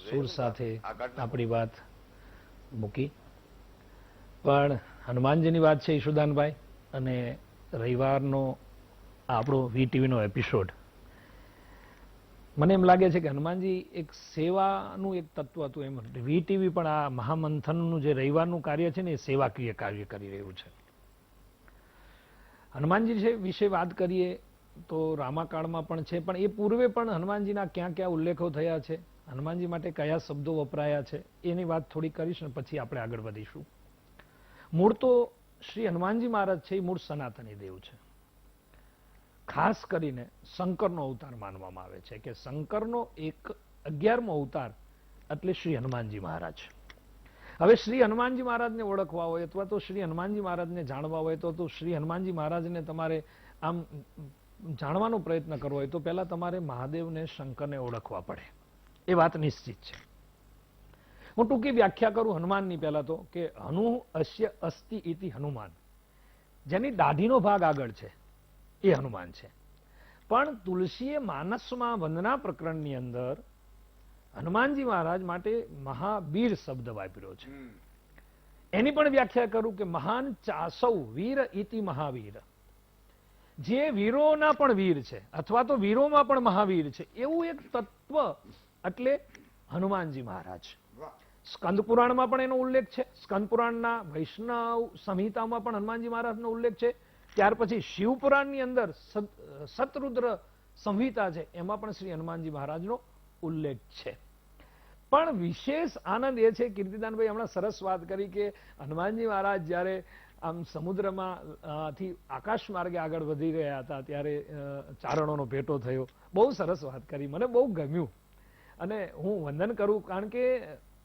સુર સાથે આપણી વાત મૂકી. પણ હનુમાનજીની વાત છે ઈશુદાનભાઈ, અને રવિવારનો આપણો વીટીવીનો એપિસોડ, મને એમ લાગે છે કે હનુમાનજી એક સેવાનું એક તત્વ હતું. એમ વીટીવી પણ આ મહામંથનનું જે રવિવારનું કાર્ય છે ને એ સેવાકીય કાર્ય કરી રહ્યું છે. હનુમાનજી વિશે વાત કરીએ તો રામાકાળમાં પણ છે, પણ એ પૂર્વે પણ હનુમાનજીના ક્યાં ક્યાં ઉલ્લેખો થયા છે, હનુમાનજી માટે કયા શબ્દો વપરાયા છે, એની વાત થોડી કરીશ ને પછી આપણે આગળ વધીશું. મૂળ તો શ્રી હનુમાનજી મહારાજ છે એ મૂળ સનાતની દેવ છે. ખાસ કરીને શંકરનો અવતાર માનવામાં આવે છે કે શંકરનો 11મો અવતાર એટલે શ્રી હનુમાનજી મહારાજ. હવે શ્રી હનુમાનજી મહારાજને ઓળખવા હોય અથવા તો શ્રી હનુમાનજી મહારાજને જાણવા હોય તો શ્રી હનુમાનજી મહારાજને તમારે આમ જાણવાનો પ્રયત્ન કરવો હોય તો પહેલા તમારે મહાદેવને, શંકરને ઓળખવા પડે. એ વાત નિશ્ચિત છે. હું ટૂંકી વ્યાખ્યા કરું હનુમાનની પહેલા તો કે હનુ અસ્ય અસ્તિ ઇતિ હનુમાન, જેની દાઢીનો ભાગ આગળ છે એ હનુમાન છે. પણ તુલસીએ માનસમાં વંદના પ્રકરણની અંદર હનુમાનજી મહારાજ માટે મહાવીર શબ્દ વાપર્યો છે. એની પણ વ્યાખ્યા કરું કે મહાન ચાસૌ વીર ઇતિ મહાવીર, જે વીરોના પણ વીર છે અથવા તો વીરોમાં પણ મહાવીર છે એવું એક તત્વ એટલે હનુમાનજી મહારાજ. સ્કંદ પુરાણમાં પણ એનો ઉલ્લેખ છે. સ્કંદ પુરાણના વૈષ્ણવ સંહિતામાં પણ હનુમાનજી મહારાજનો ઉલ્લેખ છે. ત્યાર પછી શિવપુરાણની અંદર સતરુદ્ર સંહિતા છે, એમાં પણ શ્રી હનુમાનજી મહારાજનો ઉલ્લેખ છે. પણ વિશેષ આનંદ એ છે, કીર્તિદાનભાઈ હમણાં સરસ વાત કરી કે હનુમાનજી મહારાજ જ્યારે આમ સમુદ્રમાં થી આકાશ માર્ગે આગળ વધી રહ્યા હતા ત્યારે ચારણોનો ભેટો થયો. બહુ સરસ વાત કરી, મને બહુ ગમ્યું અને હું વંદન કરું. કારણ કે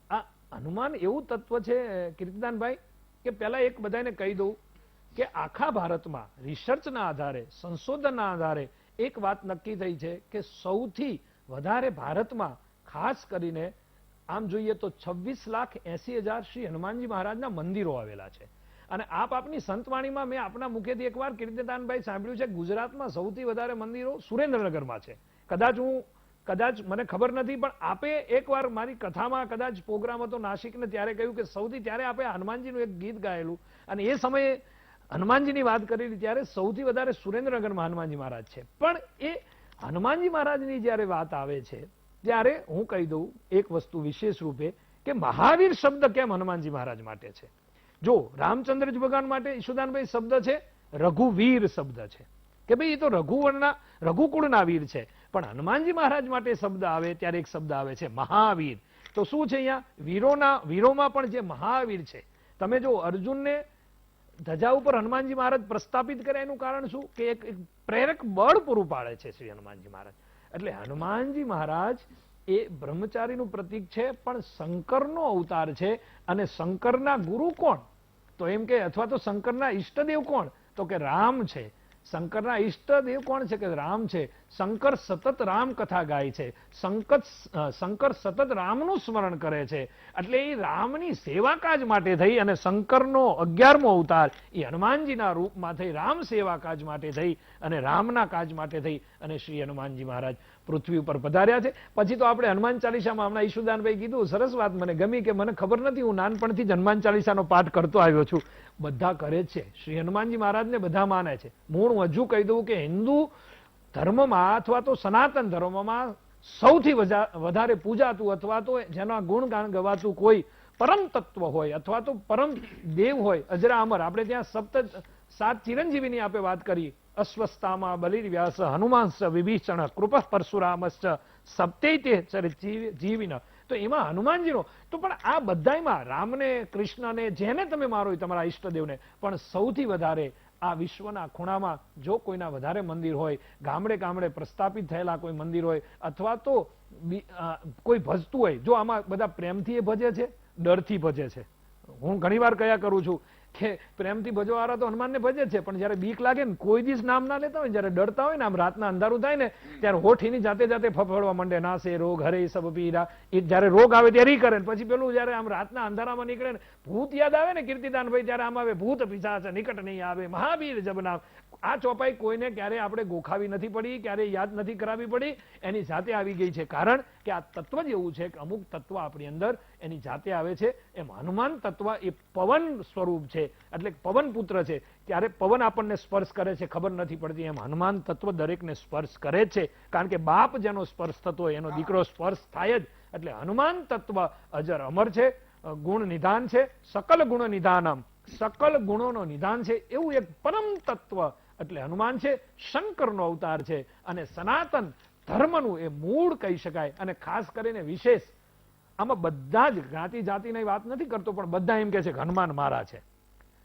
આ હનુમાન એવું તત્વ છે કીર્તિદાનભાઈ કે પહેલા એક બધાને કહી દઉં કે આખા ભારતમાં રિસર્ચના આધારે, સંશોધનના આધારે એક વાત નક્કી થઈ છે કે સૌથી વધારે ભારતમાં ખાસ કરીને આમ જોઈએ તો 26,80,000 શ્રી હનુમાનજી મહારાજના મંદિરો આવેલા છે. અને આપની સંતવાણીમાં મેં આપના મુખેથી એકવાર કીર્તિદાનભાઈ સાંભળ્યું છે ગુજરાતમાં સૌથી વધારે મંદિરો સુરેન્દ્રનગરમાં છે. કદાચ મને ખબર નથી, પણ આપે એકવાર મારી કથામાં કદાચ પ્રોગ્રામ હતો નાસિકને ત્યારે કહ્યું કે સૌથી, ત્યારે આપે હનુમાનજીનું એક ગીત ગાયેલું અને એ સમયે હનુમાનજીની વાત કરેલી ત્યારે સૌથી વધારે સુરેન્દ્રનગરમાં હનુમાનજી મહારાજ છે. પણ એ હનુમાનજી મહારાજની જ્યારે વાત આવે છે ત્યારે હું કહી દઉં એક વસ્તુ વિશેષ રૂપે કે મહાવીર શબ્દ કેમ હનુમાનજી મહારાજ માટે છે. જો રામચંદ્રજી ભગવાન માટે ઈશુદાનભાઈ શબ્દ છે રઘુવીર શબ્દ છે કે ભાઈ એ તો રઘુકુળના વીર છે. પણ હનુમાનજી મહારાજ માટે શબ્દ આવે ત્યારે એક શબ્દ આવે છે મહાવીર. તો શું છે અહીંયા વીરોમાં પણ જે મહાવીર છે. તમે જો અર્જુનને ધજા ઉપર હનુમાનજી મહારાજ પ્રસ્થાપિત કરે એનું કારણ શું કે એક પ્રેરક બળ પૂરું પાડે છે શ્રી હનુમાનજી મહારાજ. એટલે હનુમાનજી મહારાજ એ બ્રહ્મચારીનું પ્રતીક છે, પણ શંકરનો અવતાર છે. અને શંકરના ગુરુ કોણ તો એમ કે, અથવા તો શંકરના ઈષ્ટદેવ કોણ તો કે રામ છે. શંકરના ઈષ્ટદેવ કોણ છે કે રામ છે. શંકર સતત રામ કથા ગાય છે. શંકર સતત રામનું સ્મરણ કરે છે. એટલે એ રામની સેવા કાજ માટે થઈ અને શંકરનો 11મો અવતાર એ હનુમાનજીના રૂપમાં થઈ, રામ સેવા કાજ માટે થઈ અને રામના કાજ માટે થઈ અને શ્રી હનુમાનજી મહારાજ પૃથ્વી ઉપર પધાર્યા છે. પછી તો આપણે હનુમાન ચાલીસામાં હમણાં ઈશુદાનભાઈ કીધું, સરસ વાત મને ગમી કે મને ખબર નથી, હું નાનપણથી જ હનુમાન ચાલીસાનો પાઠ કરતો આવ્યો છું. બધા કરે જ છે, શ્રી હનુમાનજી મહારાજને બધા માને છે. હું હજુ કહી દઉં કે હિન્દુ ધર્મમાં અથવા તો સનાતન ધર્મમાં સૌથી વધારે પૂજાતું અથવા તો જેના ગુણગાન ગવાતું કોઈ પરમ તત્વ હોય અથવા તો પરમ દેવ હોય અજરા અમર. આપણે ત્યાં 7 ચિરંજીવીની આપણે વાત કરી, અશ્વસ્થામાં બલિર્વ્યાસ, હનુમાનશ્ચ વિભીષણ, કૃપઃ પરશુરામશ્ચ, સપ્તૈતે જીવિન તો એમાં હનુમાનજીનો તો પણ આ બધાયમાં રામને કૃષ્ણને જેને તમે મારો હોય તમારા ઈષ્ટદેવને, પણ સૌથી વધારે આ વિશ્વના ખૂણામાં જો કોઈના વધારે મંદિર હોય, ગામડે ગામડે પ્રસ્થાપિત થયેલા કોઈ મંદિર હોય, અથવા તો કોઈ ભજતું હોય, જો આમાં બધા પ્રેમથી એ ભજે છે, ડરથી ભજે છે. હું ઘણી વાર કયા કરું છું કે પ્રેમથી ભજવાવાળા તો હનુમાનને ભજે છે, પણ જયારે બીક લાગે ને કોઈ દિવસ નામ ના લેતા હોય, જયારે ડરતા હોય ને, આમ રાતના અંધારું થાય ને ત્યારે હોઠીની જાતે જાતે ફફડવા માંડે, નાસે રોગ હરે સબ પીરા. એ જયારે રોગ આવે ત્યારે ઈ કરે, પછી પેલું જયારે આમ રાતના અંધારામાં નીકળે ને ભૂત યાદ આવે ને કીર્તિદાનભાઈ, ત્યારે આમ આવે ભૂત પિશાચ નિકટ નહીં આવે મહાવીર જબ નામ. આ ચોપાઈ કોઈને ક્યારે આપણે ગોખાવી નથી પડી, ક્યારે યાદ નથી કરાવી પડી, એની જાતે આવી ગઈ છે. કારણ કે આ તત્વ જ એવું છે કે અમુક તત્વ આપણી અંદર એની જાતે આવે છે. એમ હનુમાન તત્વ એ પવન સ્વરૂપ છે, એટલે પવન પુત્ર છે. ત્યારે પવન આપણને સ્પર્શ કરે છે, ખબર નથી પડતી. એમ હનુમાન તત્વ દરેકને સ્પર્શ કરે જ છે, કારણ કે બાપ જેનો સ્પર્શ થતો હોય એનો દીકરો સ્પર્શ થાય જ. એટલે હનુમાન તત્વ અજર અમર છે, ગુણ નિધાન છે, સકલ ગુણ નિધાનમ, સકલ ગુણોનો નિધાન છે એવું એક પરમ તત્વ એટલે હનુમાન છે. શંકરનો અવતાર છે અને સનાતન ધર્મનું એ મૂળ કહી શકાય. અને ખાસ કરીને વિશેષ આમાં બધા જ જ્ઞાતિ જાતિની વાત નથી કરતો, પણ બધા એમ કહે છે કે હનુમાન મારા છે.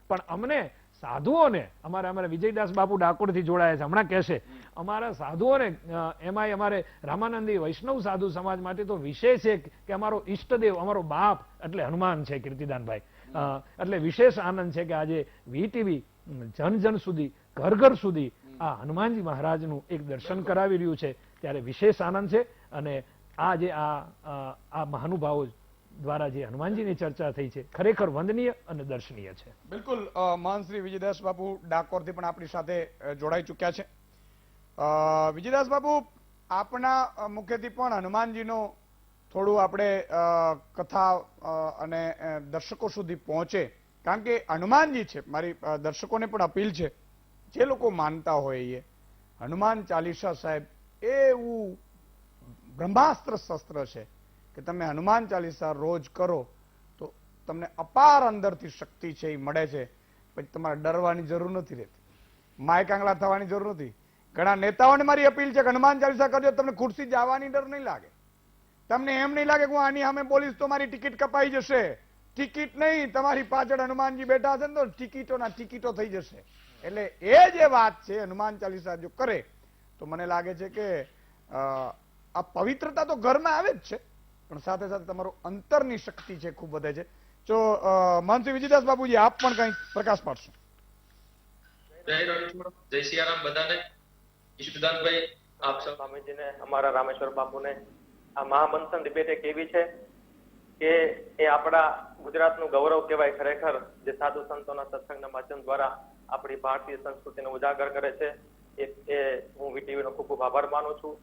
પણ અમને સાધુઓને અમારે વિજયદાસ બાપુ ડાકોરથી જોડાયા છે, હમણાં કહેશે અમારા સાધુઓને, એમાંય અમારે રામાનંદી વૈષ્ણવ સાધુ સમાજ માટે તો વિશેષ છે કે અમારો ઈષ્ટદેવ, અમારો બાપ એટલે હનુમાન છે કીર્તિદાનભાઈ. એટલે વિશેષ આનંદ છે કે આજે વીટીવી જન જન સુધી, ઘર ઘર સુધી આ હનુમાનજી મહારાજનું એક દર્શન કરાવી રહ્યું છે, ત્યારે વિશેષ આનંદ છે. અને આ જે આ મહાનુભાવો દ્વારા જે હનુમાનજીની ચર્ચા થઈ છે ખરેખર વંદનીય અને દર્શનીય છે. બિલકુલ. મહાન શ્રી વિજયદાસ બાપુ ડાકોરથી પણ આપણી સાથે જોડાઈ ચુક્યા છે. વિજયદાસ બાપુ, આપના મુખેથી પણ હનુમાનજીનો થોડું આપણે કથા અને દર્શકો સુધી પહોંચે, કારણ કે હનુમાનજી છે, મારી દર્શકોને પણ અપીલ છે, જે લોકો માનતા હોય એ હનુમાન ચાલીસા સાહેબ એવું બ્રહ્માસ્ત્ર શસ્ત્ર છે કે તમે હનુમાન ચાલીસા રોજ કરો તો તમને અપાર અંદરથી શક્તિ છે એ મળે છે. પછી તમારે ડરવાની જરૂર નથી રહેતી, માય કાંગલા થવાની જરૂર નથી. ઘણા નેતાઓને મારી અપીલ છે કે હનુમાન ચાલીસા કરજો, તમને ખુરશી જવાની ડર નહીં લાગે, તમને એમ નહીં લાગે કે હું આની સામે બોલીશ તો મારી ટિકિટ કપાઈ જશે. ટિકિટ નહીં, તમારી પાછળ હનુમાનજી બેઠા છે ને તો ટિકિટોના ટિકિટો થઈ જશે. એટલે એ જે વાત છે હનુમાન ચાલીસા જો કરે તો મને લાગે છે કે આ પવિત્રતા તો ઘરમાં આવે જ છે, પણ સાથે સાથે તમારો અંતરની શક્તિ છે ખૂબ વધે છે. જો મહંત વિજયદાસ બાપુજી આપ પણ કઈ પ્રકાશ પાડશો. જય સિયારામ બધાને. ઈશુદાનભાઈ, આપ સૌ સ્વામીજીને, અમારા રામેશ્વર બાપુને આ મહામંથન ડિબેટ એક એવી છે કે એ આપણા ગુજરાતનું ગૌરવ કહેવાય ખરેખર, જે સાધુ સંતોના સત્સંગના માધ્યમ દ્વારા આપણી ભારતીય સંસ્કૃતિને ઉજાગર કરે છે. એ હું વીટીવીનો ખૂબ ખૂબ આભાર માનું છું.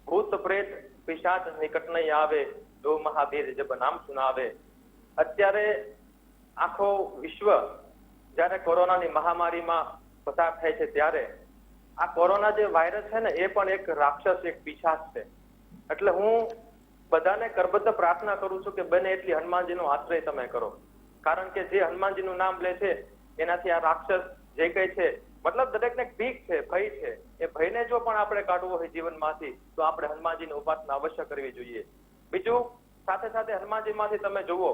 ભૂત પ્રેત પિશાચ નિકટ નહીં આવે, જો મહાવીર જબ નામ સુનાવે. અત્યારે આખો વિશ્વ જયારે કોરોનાની મહામારીમાં પસાર થાય છે, ત્યારે આ કોરોના જે વાયરસ છે ને એ પણ એક રાક્ષસ, એક પિશાચ છે. એટલે હું બધાને કરબદ્ધ પ્રાર્થના કરું છું કે બને એટલી હનુમાનજીનો આશ્રય તમે કરો, કારણ કે જે હનુમાનજીનું નામ લે છે એનાથી આ રાક્ષસ જે કઈ છે, મતલબ દરેકને એક બીક છે, ભય છે. એ ભયને જો પણ આપણે કાઢવો હોય જીવનમાંથી તો આપણે હનુમાનજીની ઉપાસના અવશ્ય કરવી જોઈએ. બીજું, સાથે સાથે હનુમાનજીમાંથી તમે જુઓ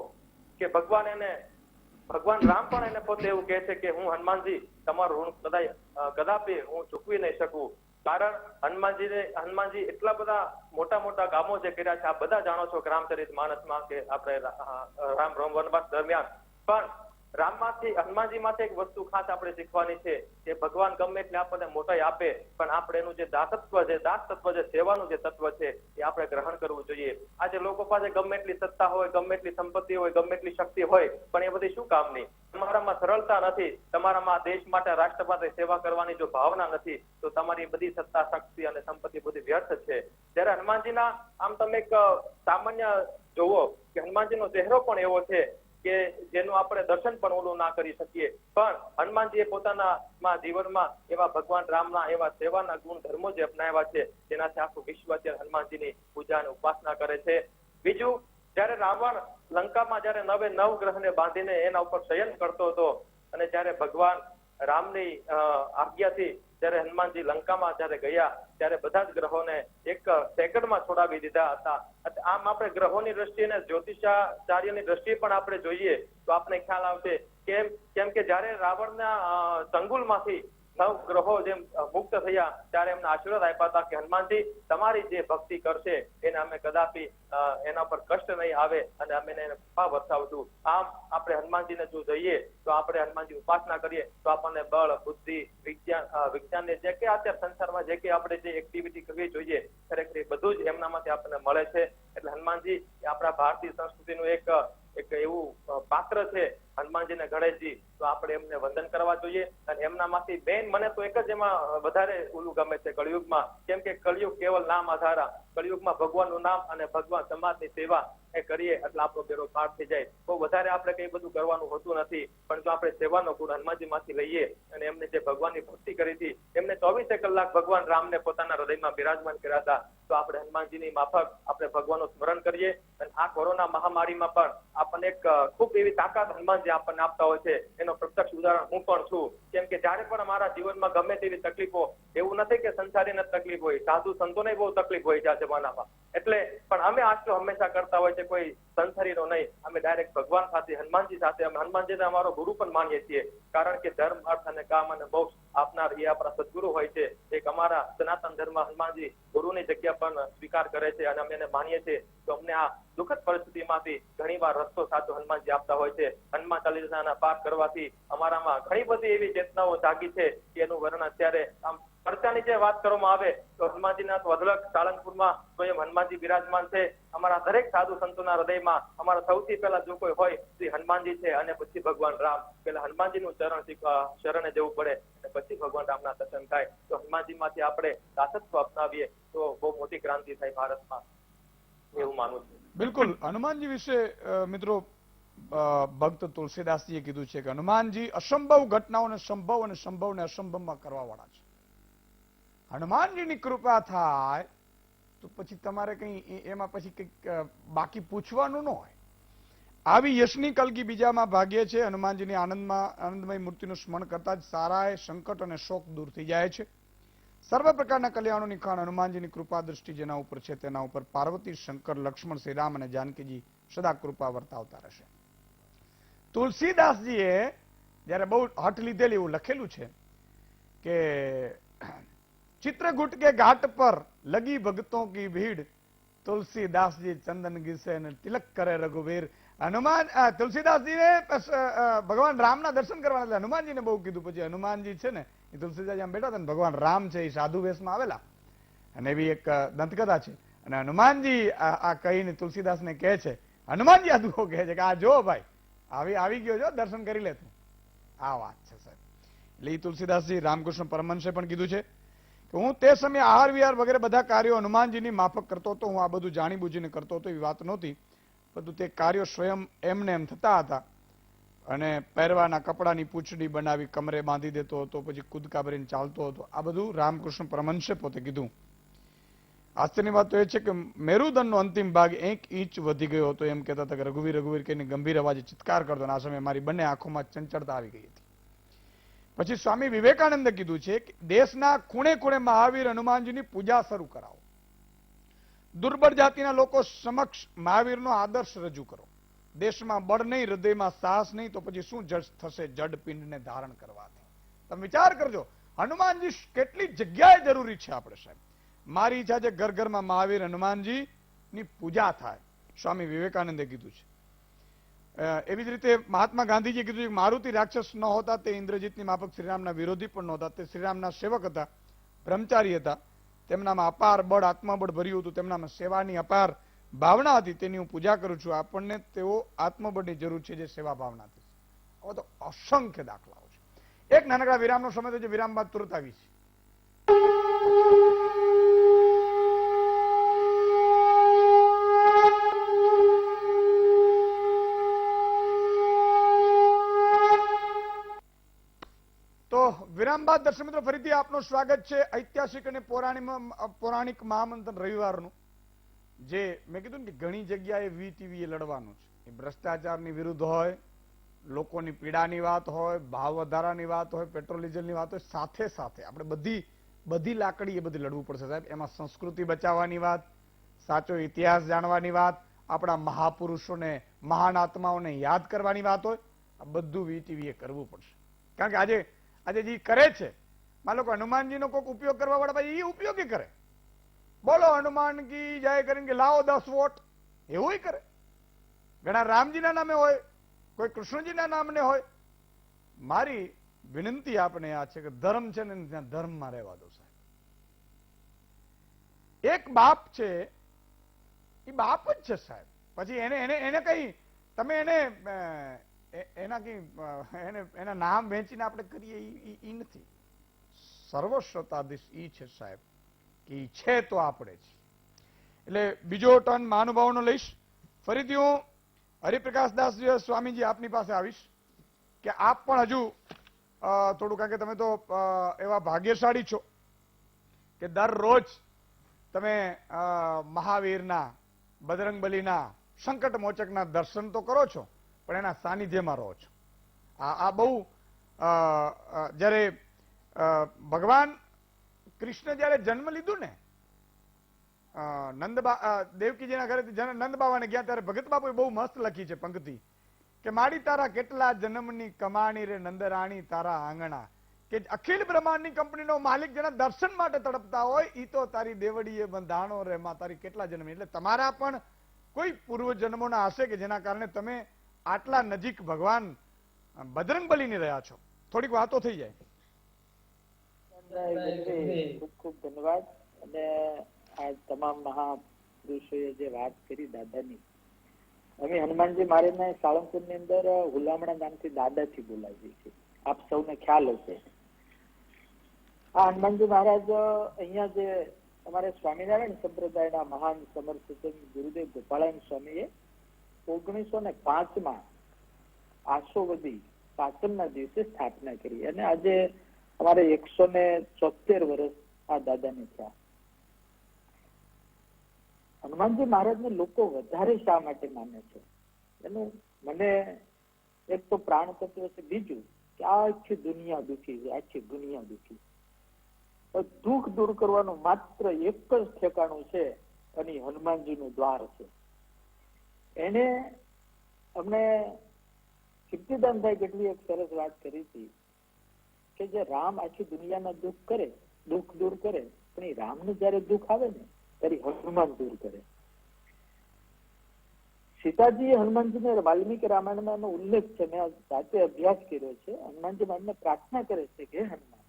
કે ભગવાન રામ પણ એને પોતે એવું કહે છે કે હું હનુમાનજી તમારું ઋણ કદાપી હું ચૂકવી નહીં શકું. કારણ હનુમાનજી એટલા બધા મોટા મોટા કામો જે કર્યા છે, આ બધા જાણો છો કે રામચરિત માનસમાં કે આપણે રામ વનવાસ દરમિયાન. પણ હનુમાનજીમાંથી એક વસ્તુ ખાસ આપણે શીખવાની છે કે ભગવાન ગમે એટલે આપણને મોટાઈ આપે, પણ આપણે એનું જે દાસત્વ છે, સેવાનું જે તત્વ છે એ આપણે ગ્રહણ કરવું જોઈએ. આજે લોકો પાસે ગમે એટલી સત્તા હોય, ગમે એટલી સંપત્તિ હોય, ગમે એટલી શક્તિ હોય, પણ એ બધી શું કામની? તમારામાં સરળતા નથી, તમારામાં દેશ માટે, રાષ્ટ્ર માટે સેવા કરવાની જો ભાવના નથી, તો તમારી બધી સત્તા, શક્તિ અને સંપત્તિ બધી વ્યર્થ છે. જ્યારે હનુમાનજીના આમ તમે એક સામાન્ય જોવો કે હનુમાનજીનો ચહેરો પણ એવો છે કે જેનું આપણે દર્શન પણ ઓલું ના કરી શકીએ, પણ હનુમાનજીએ પોતાના જીવનમાં એવા ભગવાન રામના એવા સેવાના ગુણ ધર્મો જે અપનાવ્યા છે, જેનાથી આખું વિશ્વ અત્યારે હનુમાનજીની પૂજા અને ઉપાસના કરે છે. બીજું, જયારે રાવણ લંકામાં જયારે 9 ગ્રહને બાંધીને એના ઉપર શયન કરતો હતો અને જયારે ભગવાન રામની આજ્ઞાથી જ્યારે હનુમાનજી લંકામાં જ્યારે ગયા ત્યારે બધા જ ગ્રહોને એક સેકન્ડમાં છોડાવી દીધા હતા. આમ આપણે ગ્રહોની દ્રષ્ટિએ અને જ્યોતિષાચાર્યની દ્રષ્ટિએ પણ આપણે જોઈએ તો આપણે ખ્યાલ આવશે કેમ કે જ્યારે રાવણના ચંગુલમાંથી 9 ગ્રહો જેમ મુક્ત થયા ત્યારે એમને આશીર્વાદ આપ્યા હતા કે હનુમાનજી તમારી જે ભક્તિ કરશે એને અમે કદાપી એના પર કષ્ટ નહીં આવે અને અમે એને કૃપા વરસાવશું. આમ આપણે હનુમાનજીને જો જોઈએ તો આપણે હનુમાનજી ઉપાસના કરીએ તો આપણને બળ, બુદ્ધિ, વિજ્ઞાનને જે કે અત્યારે સંસારમાં જે કે આપણે જે એક્ટિવિટી કરવી જોઈએ ખરેખર એ બધું જ એમનામાંથી આપણને મળે છે. એટલે હનુમાનજી એ આપણા ભારતીય સંસ્કૃતિનું એક એવું પાત્ર છે હનુમાનજીને ગણેશજી, તો આપણે એમને વંદન કરવા જોઈએ. અને એમનામાંથી મેન મને તો એક જ એમાં વધારે ઓલું ગમે છે કળિયુગમાં, કેમ કે કળિયુગ કેવલ નામ આધારા. કળિયુગમાં ભગવાનનું નામ અને ભગવાન સમાજની સેવા એ કરીએ એટલે આપણો બેડો પાર થઈ જાય. બહુ વધારે આપણે કઈ બધું કરવાનું હોતું નથી, પણ જો આપણે સેવાનો ગુણ હનુમાનજીમાંથી લઈએ અને એમને જે ભગવાનની ભક્તિ કરી હતી, એમને 24 કલાક ભગવાન રામને પોતાના હૃદયમાં બિરાજમાન કર્યા હતા. તો આપણે હનુમાનજીની માફક આપણે ભગવાનનું સ્મરણ કરીએ. અને આ કોરોના મહામારીમાં પણ આપણને એક ખૂબ એવી તાકાત હનુમાનજી આપણને આપતા હોય છે. એનો પ્રત્યક્ષ ઉદાહરણ હું પણ છું. કેમ કે જયારે પણ અમારા જીવનમાં ગમે તેવી તકલીફો, એવું નથી કે સંસારીને તકલીફ હોય, સાધુ સંતોને બહુ તકલીફ હોય છે આ જમાનામાં. એટલે પણ અમે આશરો હંમેશા કરતા હોય છે કોઈ સંસારીનો નહીં, અમે ડાયરેક્ટ ભગવાન સાથે, હનુમાનજી સાથે. અમે હનુમાનજીને અમારો ગુરુ પણ માનીએ છીએ, કારણ કે ધર્મ, અર્થ અને કામ અને મોક્ષ આપનાર એ આપણા સદગુરુ હોય છે. એક અમારા સનાતન ધર્મ હનુમાનજી ગુરુની જગ્યા પણ સ્વીકાર કરે છે અને અમે એને માનીએ છીએ. તો અમને આ દુઃખદ પરિસ્થિતિમાંથી ઘણીવાર રસ્તો સાચો હનુમાનજી આપતા હોય છે. હનુમાન ચાલીસાના પાઠ કરવાથી અમારામાં ઘણી બધી એવી ચેતનાઓ જાગી છે કે એનું વર્ણન અત્યારે આમ ચર્ચાની જે વાત કરવામાં આવે તો હનુમાનજીના તો અઢળક સાળંગપુરમાં સ્વયં હનુમાનજી બિરાજમાન છે. અમારા દરેક સાધુ સંતોના હૃદયમાં અમારા સૌથી પહેલા જો કોઈ હોય તો હનુમાનજી છે, અને પછી ભગવાન રામ. પેલા હનુમાનજીનું શરણે જવું પડે અને પછી ભગવાન રામના દર્શન થાય. તો હનુમાનજીમાંથી આપણે દાસત્વ અપનાવીએ તો બહુ મોટી ક્રાંતિ થાય ભારતમાં, એવું માનું છું. બિલકુલ. હનુમાનજી વિશે મિત્રો ભક્ત તુલસીદાસજીએ કીધું છે કે હનુમાનજી અસંભવ ઘટનાઓને સંભવ અને સંભવને અસંભવમાં કરવા વાળા છે. હનુમાનજીની કૃપા થાય તો પછી તમારે કઈ એમાં પછી કઈક બાકી પૂછવાનું ન હોય. આવી યશની કલગી બીજામાં ભાગ્ય છે. હનુમાનજીની આનંદમય મૂર્તિનું સ્મરણ કરતા જ સારા સંકટ અને શોક દૂર થઈ જાય છે. સર્વ પ્રકારના કલ્યાણોની ખાણ હનુમાનજીની કૃપા દ્રષ્ટિ જેના ઉપર છે તેના ઉપર પાર્વતી, શંકર, લક્ષ્મણ, શ્રીરામ અને જાનકીજી સદા કૃપા વર્તાવતા રહેશે. તુલસીદાસજીએ જયારે બહુ હઠ લીધેલી એવું લખેલું છે કે ચિત્રકૂટ કે ઘાટ પર લગી ભક્તોं की भीड़, તુલસીદાસજી ચંદન ઘીસે ને તિલક કરે રઘુવીર. તુલસીદાસજીને ભગવાન રામના દર્શન કરવાના, એટલે હનુમાનજીને બહુ કીધું. પછી હનુમાનજી છે ને એ તુલસીદાસજી આમ બેઠા હતા ને, ભગવાન રામ છે એ સાધુ વેશમાં આવેલા, અને એવી એક દંતકથા છે. અને હનુમાનજી આ કહીને તુલસીદાસને કહે છે, હનુમાનજી આ દુઃખો કહે છે કે આ જો ભાઈ આવી ગયો છો, દર્શન કરી લે તું. આ વાત છે સાહેબ. એટલે એ તુલસીદાસજી રામકૃષ્ણ પરમહંસે પણ કીધું છે કે હું તે સમયે આહાર વિહાર વગેરે બધા કાર્યો હનુમાનજીની માફક કરતો હતો. હું આ બધું જાણી બુજીને કરતો હતો એવી વાત નહોતી, પરંતુ તે કાર્યો સ્વયં એમને એમ થતા હતા. અને પહેરવાના કપડાની પૂંછડી બનાવી કમરે બાંધી દેતો હતો, પછી કૂદકા ભરીને ચાલતો હતો. આ બધું રામકૃષ્ણ પરમહંસે પોતે કીધું. આશ્ચર્યની વાત તો એ છે કે મેરુદંડનો અંતિમ ભાગ 1 ઇંચ વધી ગયો હતો. એમ કહેતા હતા કે રઘુવીર રઘુવીર કહીને ગંભીર અવાજે ચિત્કાર કરતો. આ સમયે મારી બંને આંખોમાં ચંચળતા આવી ગઈ હતી. પછી સ્વામી વિવેકાનંદે કીધું છે કે દેશના ખૂણે ખૂણે મહાવીર હનુમાનજીની પૂજા શરૂ કરાવો. દુર્બળ જાતિના લોકો સમક્ષ મહાવીરનો આદર્શ રજૂ કરો. દેશમાં બળ નહીં, હૃદયમાં સાહસ નહીં, તો પછી શું થશે જડ પિંડને ધારણ કરવાથી. તમે વિચાર કરજો હનુમાનજી કેટલી જગ્યાએ જરૂરી છે આપણે સાહેબ. મારી ઈચ્છા છે ઘર ઘરમાં મહાવીર હનુમાનજી ની પૂજા થાય. સ્વામી વિવેકાનંદે કીધું છે. એવી જ રીતે મહાત્મા ગાંધીજીએ કીધું કે મારુતિ રાક્ષસ ન હોતા, તે ઇન્દ્રજીતની માફક શ્રીરામના વિરોધી પણ નહોતા. તે શ્રીરામના સેવક હતા, બ્રહ્મચારી હતા. તેમનામાં અપાર બળ, આત્મબળ ભર્યું હતું. તેમનામાં સેવાની અપાર ભાવના હતી. તેની હું પૂજા કરું છું. આપણને તેઓ આત્મબળની જરૂર છે જે સેવા ભાવનાથી. હવે તો અસંખ્ય દાખલાઓ છે. એક નાનકડા વિરામનો સમય છે, વિરામ બાદ તુરત આવી છે. વિરામ બાદ દર્શક મિત્રો ફરીથી આપનું સ્વાગત છે ઐતિહાસિક અને પૌરાણિક મહામંથન રવિવારનું. જે મેં કીધું ને કે ઘણી જગ્યાએ વીટીવી લડવાનું છે. એ ભ્રષ્ટાચારની વિરુદ્ધ હોય, લોકોની પીડાની વાત હોય, ભાવ વધારાની વાત હોય, પેટ્રોલ ડીઝલની વાત હોય, સાથે સાથે આપણે બધી લાકડી એ બધી લડવું પડશે સાહેબ. એમાં સંસ્કૃતિ બચાવવાની વાત, સાચો ઇતિહાસ જાણવાની વાત, આપણા મહાપુરુષોને, મહાન આત્માઓને યાદ કરવાની વાત હોય, આ બધું વીટીવીએ કરવું પડશે. કારણ કે આજે જે કરે છે, માન લો કે હનુમાનજીનો કોઈક ઉપયોગ કરવા વાળા ભાઈ એ ઉપયોગી કરે, બોલો હનુમાન કી જય કરીને કે લાવો 10 વોટ, એવું કરે. ઘણા રામજીના નામે હોય, કોઈ કૃષ્ણજીના નામને હોય. મારી વિનંતી આપને આ છે કે ધર્મ છે ને ત્યાં ધર્મમાં રહેવા દો સાહેબ. એક બાપ છે, એ બાપ જ છે સાહેબ. પછી એને કઈ તમે એના નામ વેચીને આપણે કરીએ ઈ નથી. સર્વશ્રોતાધીશ ઈ છે સાહેબ કે ઈ છે તો આપણે જ. એટલે બીજો ટર્ન મહાનુભાવનો લઈશ. ફરીથી હું હરિપ્રકાશદાસ સ્વામીજી આપની પાસે આવીશ કે આપ પણ હજુ થોડું, કારણ કે તમે તો એવા ભાગ્યશાળી છો કે દરરોજ તમે મહાવીરના, બજરંગબલીના, સંકટ મોચકના દર્શન તો કરો છો, પણ એના સાનિધ્યમાં રહો છો. આ બહુ જ્યારે ભગવાન કૃષ્ણ જયારે જન્મ લીધું ને, દેવકીજીના ઘરેથી નંદ બાવાને ગયા ત્યારે ભગત બાપુએ બહુ મસ્ત લખી છે પંક્તિ કે માડી તારા કેટલા જન્મની કમાણી રે નંદરાણી તારા આંગણા, કે અખિલ બ્રહ્માંડની કંપનીનો માલિક જેના દર્શન માટે તડપતા હોય ઈ તો તારી દેવડીએ બંધાણો રે માં, તારી કેટલા જન્મ. એટલે તમારા પણ કોઈ પૂર્વ જન્મોના હશે કે જેના કારણે તમે આટલા નજીક ભગવાન બજરંગબલીની રહ્યા છો. થોડીક વાતો થઈ જાય. ખૂબ ખૂબ ધન્યવાદ. અને આ તમામ મહાપુરુષોએ જે વાત કરી દાદાની, અમે હનુમાનજી મહારાજને સાળંગપુર ની અંદર હુલામણા નામથી દાદાથી બોલાવીએ છીએ, આપ સૌને ખ્યાલ હશે. આ હનુમાનજી મહારાજ અહીંયા જે અમારે સ્વામિનારાયણ સંપ્રદાયના મહાન સમર્થ ગુરુદેવ ગોપાળાયન સ્વામીએ 1905 આસોવદી પાચમના દિવસે સ્થાપના કરી, અને આજે અમારે 173 વર્ષ આ દાદાને થયા. હનુમાનજી મહારાજને લોકો વધારે શા માટે માને છે એનું મને એક તો પ્રાણ તત્વ છે, બીજું કે આખી દુનિયા દુઃખી છે, આખી દુનિયા દુઃખી. દુઃખ દૂર કરવાનું માત્ર એક જ ઠેકાણું છે અને હનુમાનજીનું દ્વાર છે. એને અમને કીર્તિદાનભાઈ ગઢવીએ એક સરસ વાત કરી હતી કે જે રામ આખી દુનિયાના દુઃખ કરે, દુઃખ દૂર કરે, પણ એ રામને જયારે દુઃખ આવે ને ત્યારે હનુમાન દૂર કરે. સીતાજીએ હનુમાનજીને વાલ્મીકી રામાયણમાં એનો ઉલ્લેખ છે, મેં જાતે અભ્યાસ કર્યો છે. હનુમાનજી મહારાજને પ્રાર્થના કરે છે કે હનુમાન,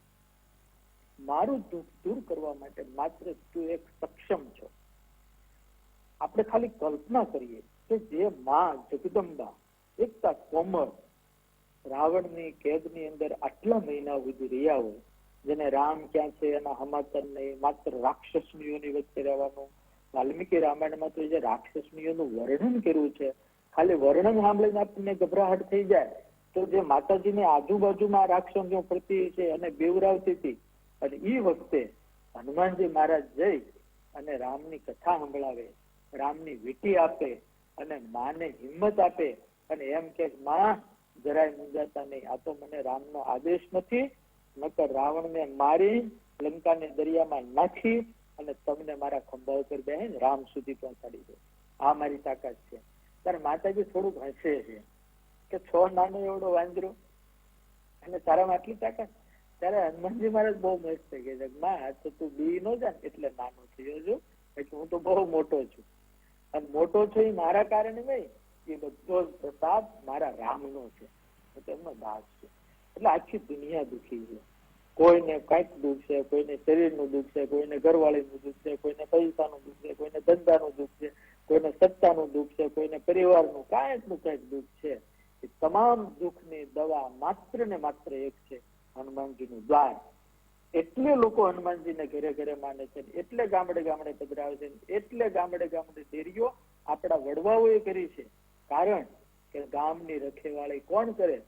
મારું દુઃખ દૂર કરવા માટે માત્ર તું એક સક્ષમ છો. આપણે ખાલી કલ્પના કરીએ કે જે માં જગદંબા એકતા કોમળ રાવણની કેદની અંદર આટલા મહિના સુધી રહ્યા હોય, જેને રામ ક્યાં છે એના સમાચાર નહીં, માત્ર રાક્ષસનીઓની વચ્ચે રહેવાનું. વાલ્મીકી રામાયણમાં તો જે રાક્ષસનીઓનું વર્ણન કર્યું છે, ખાલી વર્ણન સાંભળીને આપણને ગભરાહટ થઈ જાય. તો જે માતાજીની આજુબાજુમાં રાક્ષસનીઓ પડતી છે અને બેવરાવતી હતી, અને એ વખતે હનુમાનજી મહારાજ જઈ અને રામની કથા સંભળાવે, રામની વીટી આપે અને માને હિંમત આપે અને એમ કે માં જરાય મૂંઝાતા નહીં, આ તો મને રામનો આદેશ નથી, નકર રાવણને મારી લંકાને દરિયામાં નાખી અને તમને મારા ખંભા ઉપર બેહીને રામ સુધી પહોંચાડી દે, આ મારી તાકાત છે. ત્યારે માતાજી થોડુંક હસે છે કે છો નાનો એવડો વાંદરો અને તારામાં આટલી તાકાત. ત્યારે હનુમાનજી મહારાજ બહુ મસ્ત થઈ ગયા છે, માં તો તું બી નો જા એટલે નાનો થયો છું, એટલે હું તો બહુ મોટો છું, અને મોટો છું એ મારા કારણે નહીં, એ બધો પ્રતાપ મારા રામનો છે, તેમનો દાસ છે. એટલે આખી દુનિયા દુઃખી છે. કોઈને કઈક દુઃખ છે, કોઈને શરીરનું દુઃખ છે, કોઈને ઘરવાળીનું દુઃખ છે, કોઈને પૈસાનું દુઃખ છે, કોઈને ધંધાનું દુઃખ છે, કોઈને સત્તાનું દુઃખ છે, કોઈને પરિવારનું કાંઈક નું કઈક દુઃખ છે. એ તમામ દુઃખની દવા માત્ર ને માત્ર એક છે, હનુમાનજીનું દ્વાર. એટલે લોકો હનુમાનજીને ઘરે ઘરે માને છે, એટલે ગામડે ગામડે પધરાવે છે, એટલે ગામડે ગામડે ડેરીઓ આપણા વડવાઓએ કરી છે. કારણ કે ગામની રખેવાળી કોણ કરે?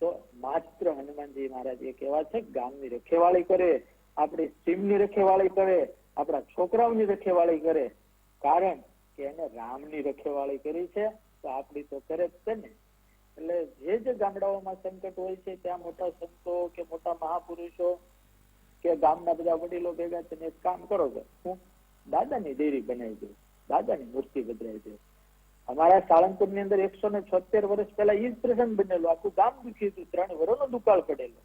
તો માત્ર હનુમાનજી મહારાજ એક એવા છે, ગામની રખેવાળી કરે, આપણી સીમની રખેવાળી કરે, આપણા છોકરાઓની રખેવાળી કરે. કારણ કે એને રામની રખેવાળી કરી છે, તો આપણી તો કરે જ છે ને. એટલે જે જે ગામડાઓમાં સંકટ હોય છે ત્યાં મોટા સંતો કે મોટા મહાપુરુષો કે ગામના બધા વડીલો ભેગા થઈને એક કામ કરો છો, હું દાદાની ડેરી બનાવી દઉં, દાદાની મૂર્તિ બદલાવી દઉં. અમારા સાળંગપુર ની અંદર 176 વર્ષ પહેલા એ જ પ્રસંગ બનેલો. આખું ગામ દુખી હતું, 3 વર્ષનો દુકાળ પડેલો.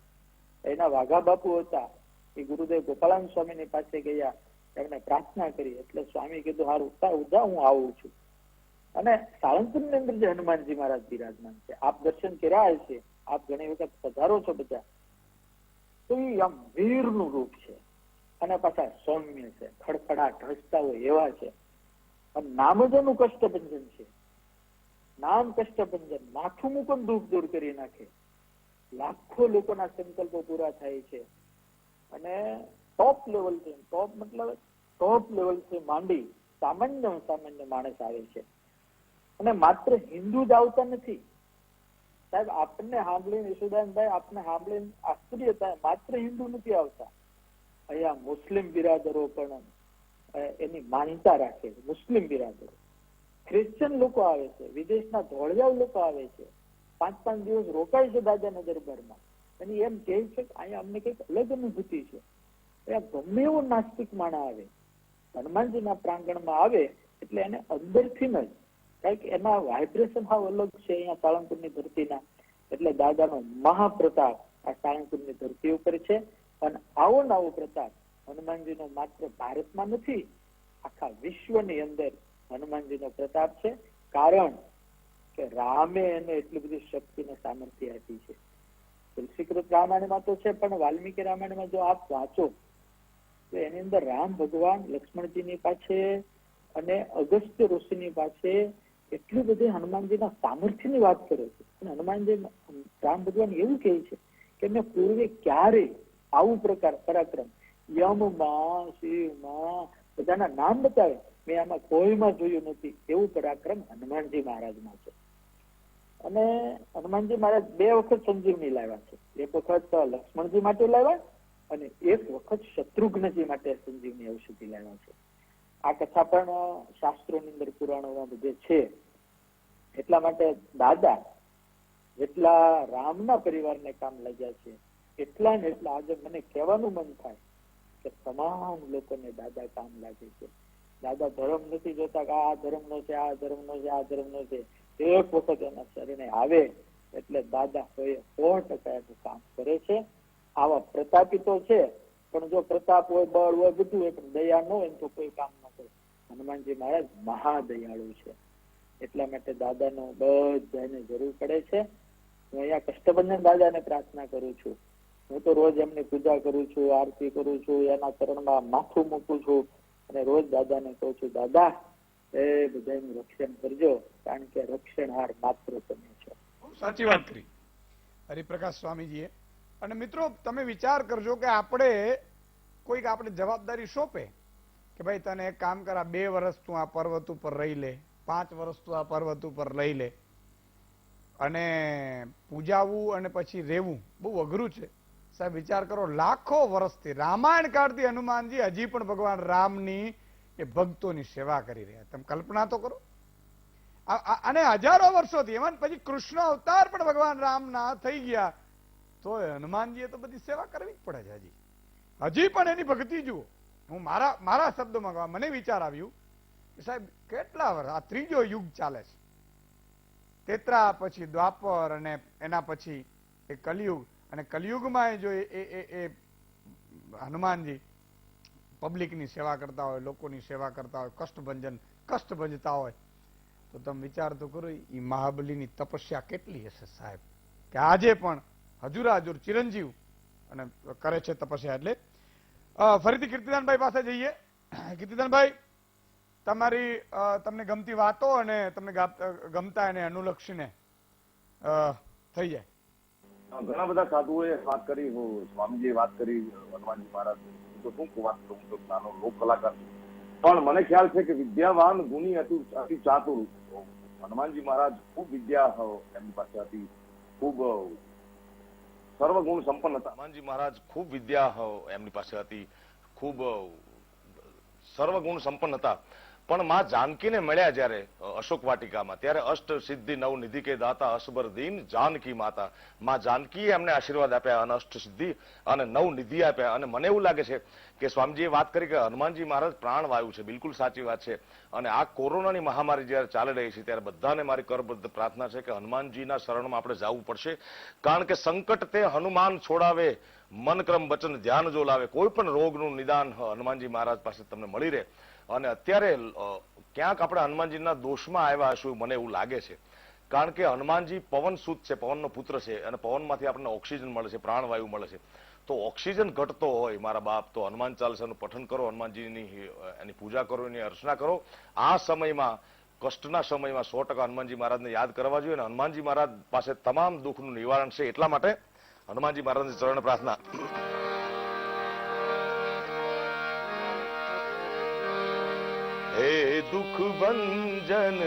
એના વાઘા બાપુ હતા, એ ગુરુદેવ ગોપાળાન સ્વામીની પાસે ગયા, એમને પ્રાર્થના કરી એટલે સ્વામી કીધું હારું ઉજા હું આવું છું. અને સાળંગપુર ની અંદર જે હનુમાનજી મહારાજ બિરાજમાન છે, આપ દર્શન કર્યા હશે, આપ ઘણી વખત પધારો છો બધા, તો એ આમ વીરનું રૂપ છે અને પાછા સૌમ્ય છે, ખડખડાટ હસતા હોય એવા છે. અને નામ જ એનું કષ્ટભંજન છે. નામ કષ્ટભંજન, માથું મૂકન દુઃખ દૂર કરી નાખે, લાખો લોકોના સંકલ્પો પૂરા થાય છે. અને ટોપ લેવલ થી, ટોપ મતલબ ટોપ લેવલ થી માંડી સામાન્ય માણસ આવે છે. અને માત્ર હિન્દુ જ આવતા નથી સાહેબ. આપણને સાંભળીને યશુદાનભાઈ, આપને સાંભળીને આશ્ચર્ય થાય, માત્ર હિન્દુ નથી આવતા, અહીંયા મુસ્લિમ બિરાદરો પણ એની માન્યતા રાખે છે. મુસ્લિમ બિરાદરો, ક્રિશ્ચિયન લોકો આવે છે, વિદેશના ધોળિયાઓ લોકો આવે છે, 5-5 દિવસ રોકાય છે દાદાના દરબારમાં, અને એમ કહે છે કે અહીંયા અમને કઈક અલગ અનુભૂતિ છે. ગમે એવો નાસ્તિક માણસ આવે, હનુમાનજીના પ્રાંગણમાં આવે એટલે એને અંદરથી જ કઈક એના વાઇબ્રેશન હાવ અલગ છે અહીંયા સાળંગપુરની ધરતીના. એટલે દાદાનો મહાપ્રતાપ આ સાળંગપુરની ધરતી ઉપર છે. અને આવો નવો પ્રતાપ હનુમાનજીનો માત્ર ભારતમાં નથી, આખા વિશ્વની અંદર હનુમાનજીનો પ્રતાપ છે. કારણ કે રામે એને એટલી બધી શક્તિ ને સામર્થ્ય આપી છે. તુલસીકૃત રામાયણમાં તો છે, પણ વાલ્મીકી રામાયણમાં જો આપ વાંચો તો એની અંદર રામ ભગવાન લક્ષ્મણજીની પાસે અને અગસ્ત્ય ઋષિની પાસે એટલી બધી હનુમાનજીના સામર્થ્યની વાત કરે છે. અને હનુમાનજી, રામ ભગવાન એવું કહે છે કે મેં પૂર્વે ક્યારે આવું પ્રકાર પરાક્રમ યમમાં, શિવમાં બધાના નામ બતાવે, મેં આમાં કોઈમાં જોયું નથી. એવું પરાક્રમ હનુમાનજી મહારાજમાં છે. અને હનુમાનજી મહારાજ 2 વખત સંજીવની લાવ્યા છે. એક વખત લક્ષ્મણજી માટે લાવ્યા અને એક વખત શત્રુઘ્નજી માટે સંજીવની ઔષધિ લાવ્યા છે. આ કથા પણ શાસ્ત્રોની અંદર, પુરાણોમાં બધે છે. એટલા માટે દાદા જેટલા રામના પરિવારને કામ લાગ્યા છે, એટલા ને એટલા આજે મને કહેવાનું મન થાય કે તમામ લોકોને દાદા કામ લાગે છે. દાદા ધર્મ નથી જોતા કે આ ધર્મનો છે, આ ધર્મનો છે, આ ધર્મનો છે. એક વખત એના શરણે આવે એટલે દાદા 100% એનું કામ કરે છે. આવા પ્રતાપી તો છે, પણ જો પ્રતાપ હોય, બળ હોય, બધું હોય, પણ દયા ન હોય તો કોઈ કામ ન કરે. હનુમાનજી મહારાજ મહાદયાળુ છે. એટલા માટે દાદાનો બધાને જરૂર પડે છે. હું અહીંયા કષ્ટભંજન દાદાને પ્રાર્થના કરું છું. હું તો રોજ એમની પૂજા કરું છું, આરતી કરું છું, એના ચરણમાં માથું મૂકું છું અને રોજ દાદાને કહું છું, દાદા એ બધાનું રક્ષણ કરજો, કારણ કે રક્ષણહાર માત્ર તમે છો. સાચી વાત કરી હરિપ્રકાશ સ્વામીજીએ. અને મિત્રો, તમે વિચાર કરજો કે આપણે કોઈક આપણે જવાબદારી સોંપે કે ભાઈ તને એક કામ કર, 2 વર્ષ તું આ પર્વત ઉપર રહી લે, 5 વર્ષ તું આ પર્વત ઉપર રહી લે, અને પૂજાવું અને પછી રહેવું બહુ અઘરું છે સાહેબ. વિચાર કરો, લાખો વર્ષથી રામાયણ કાળથી હનુમાનજી હજી પણ ભગવાન રામની એ ભક્તોની સેવા કરી રહ્યા. તમે કલ્પના તો કરો. અને હજારો વર્ષોથી, એમાં પછી કૃષ્ણ અવતાર પણ ભગવાન રામના થઈ ગયા, તો હનુમાનજીએ તો બધી સેવા કરવી જ પડે છે. હજી પણ એની ભક્તિ જુઓ. હું મારા શબ્દોમાં મને વિચાર આવ્યું કે સાહેબ કેટલા વર્ષ, આ 3જો યુગ ચાલે છે. તેત્રા પછી દ્વાપર અને એના પછી એ કલિયુગ. અને કલિયુગમાં જો એ હનુમાનજી પબ્લિકની સેવા કરતા હોય, લોકોની સેવા કરતા હોય, કષ્ટ ભંજતા હોય, તો તમે વિચાર તો કરો એ મહાબલીની તપસ્યા કેટલી હશે સાહેબ, કે આજે પણ હજુરાજુર ચિરંજીવ અને કરે છે તપસ્યા. એટલે ફરીથી કીર્તિદાનભાઈ પાસે જઈએ. કીર્તિદાનભાઈ, તમને ગમતી વાતો અને તમને ગમતા એને અનુલક્ષીને થઈ જાય. ઘણા બધા સાધુઓએ વાત કરી, સ્વામીજીએ વાત કરી હનુમાનજી મહારાજ. તો શું વાત કરું, તો નાનો લોક કલાકાર છું, પણ મને ખ્યાલ છે કે વિદ્યાવાન, ગુણી, અતિ ચાતુર હનુમાનજી મહારાજ ખૂબ વિદ્યા એમની પાસે હતી, ખૂબ સર્વગુણ સંપન્ન હતા. હનુમાનજી મહારાજ ખૂબ વિદ્યા એમની પાસે હતી, ખૂબ સર્વગુણ સંપન્ન હતા. પણ માં જાનકીને મળ્યા જ્યારે અશોક વાટિકામાં, ત્યારે અષ્ટ સિદ્ધિ નવ નિધિ કે દાતા અસબર દીન જાનકી માતા, માં જાનકીએ એમને આશીર્વાદ આપ્યા અને અષ્ટ સિદ્ધિ અને નવ નિધિ આપ્યા. અને મને એવું લાગે છે કે સ્વામીજીએ વાત કરી કે હનુમાનજી મહારાજ પ્રાણવાયુ છે, બિલકુલ સાચી વાત છે. અને આ કોરોનાની મહામારી જ્યારે ચાલી રહી છે ત્યારે બધાને મારી કરબદ્ધ પ્રાર્થના છે કે હનુમાનજીના શરણમાં આપણે જવું પડશે. કારણ કે સંકટ તે હનુમાન છોડાવે, મન ક્રમ વચન ધ્યાન જો લાવે. કોઈ પણ રોગનું નિદાન હનુમાનજી મહારાજ પાસે તમને મળી રહે. અને અત્યારે ક્યાંક આપણે હનુમાનજીના દોષમાં આવ્યા હશું મને એવું લાગે છે. કારણ કે હનુમાનજી પવન સૂત છે, પવનનો પુત્ર છે, અને પવનમાંથી આપણને ઓક્સિજન મળે છે, પ્રાણવાયુ મળે છે. તો ઓક્સિજન ઘટતો હોય મારા બાપ, તો હનુમાન ચાલીસાનું પઠન કરો, હનુમાનજીની એની પૂજા કરો, એની અર્ચના કરો. આ સમયમાં, કષ્ટના સમયમાં 100% હનુમાનજી મહારાજને યાદ કરવા જોઈએ. અને હનુમાનજી મહારાજ પાસે તમામ દુઃખનું નિવારણ છે. એટલા માટે હનુમાનજી મહારાજની ચરણ પ્રાર્થના. હે દુઃખ ભંજન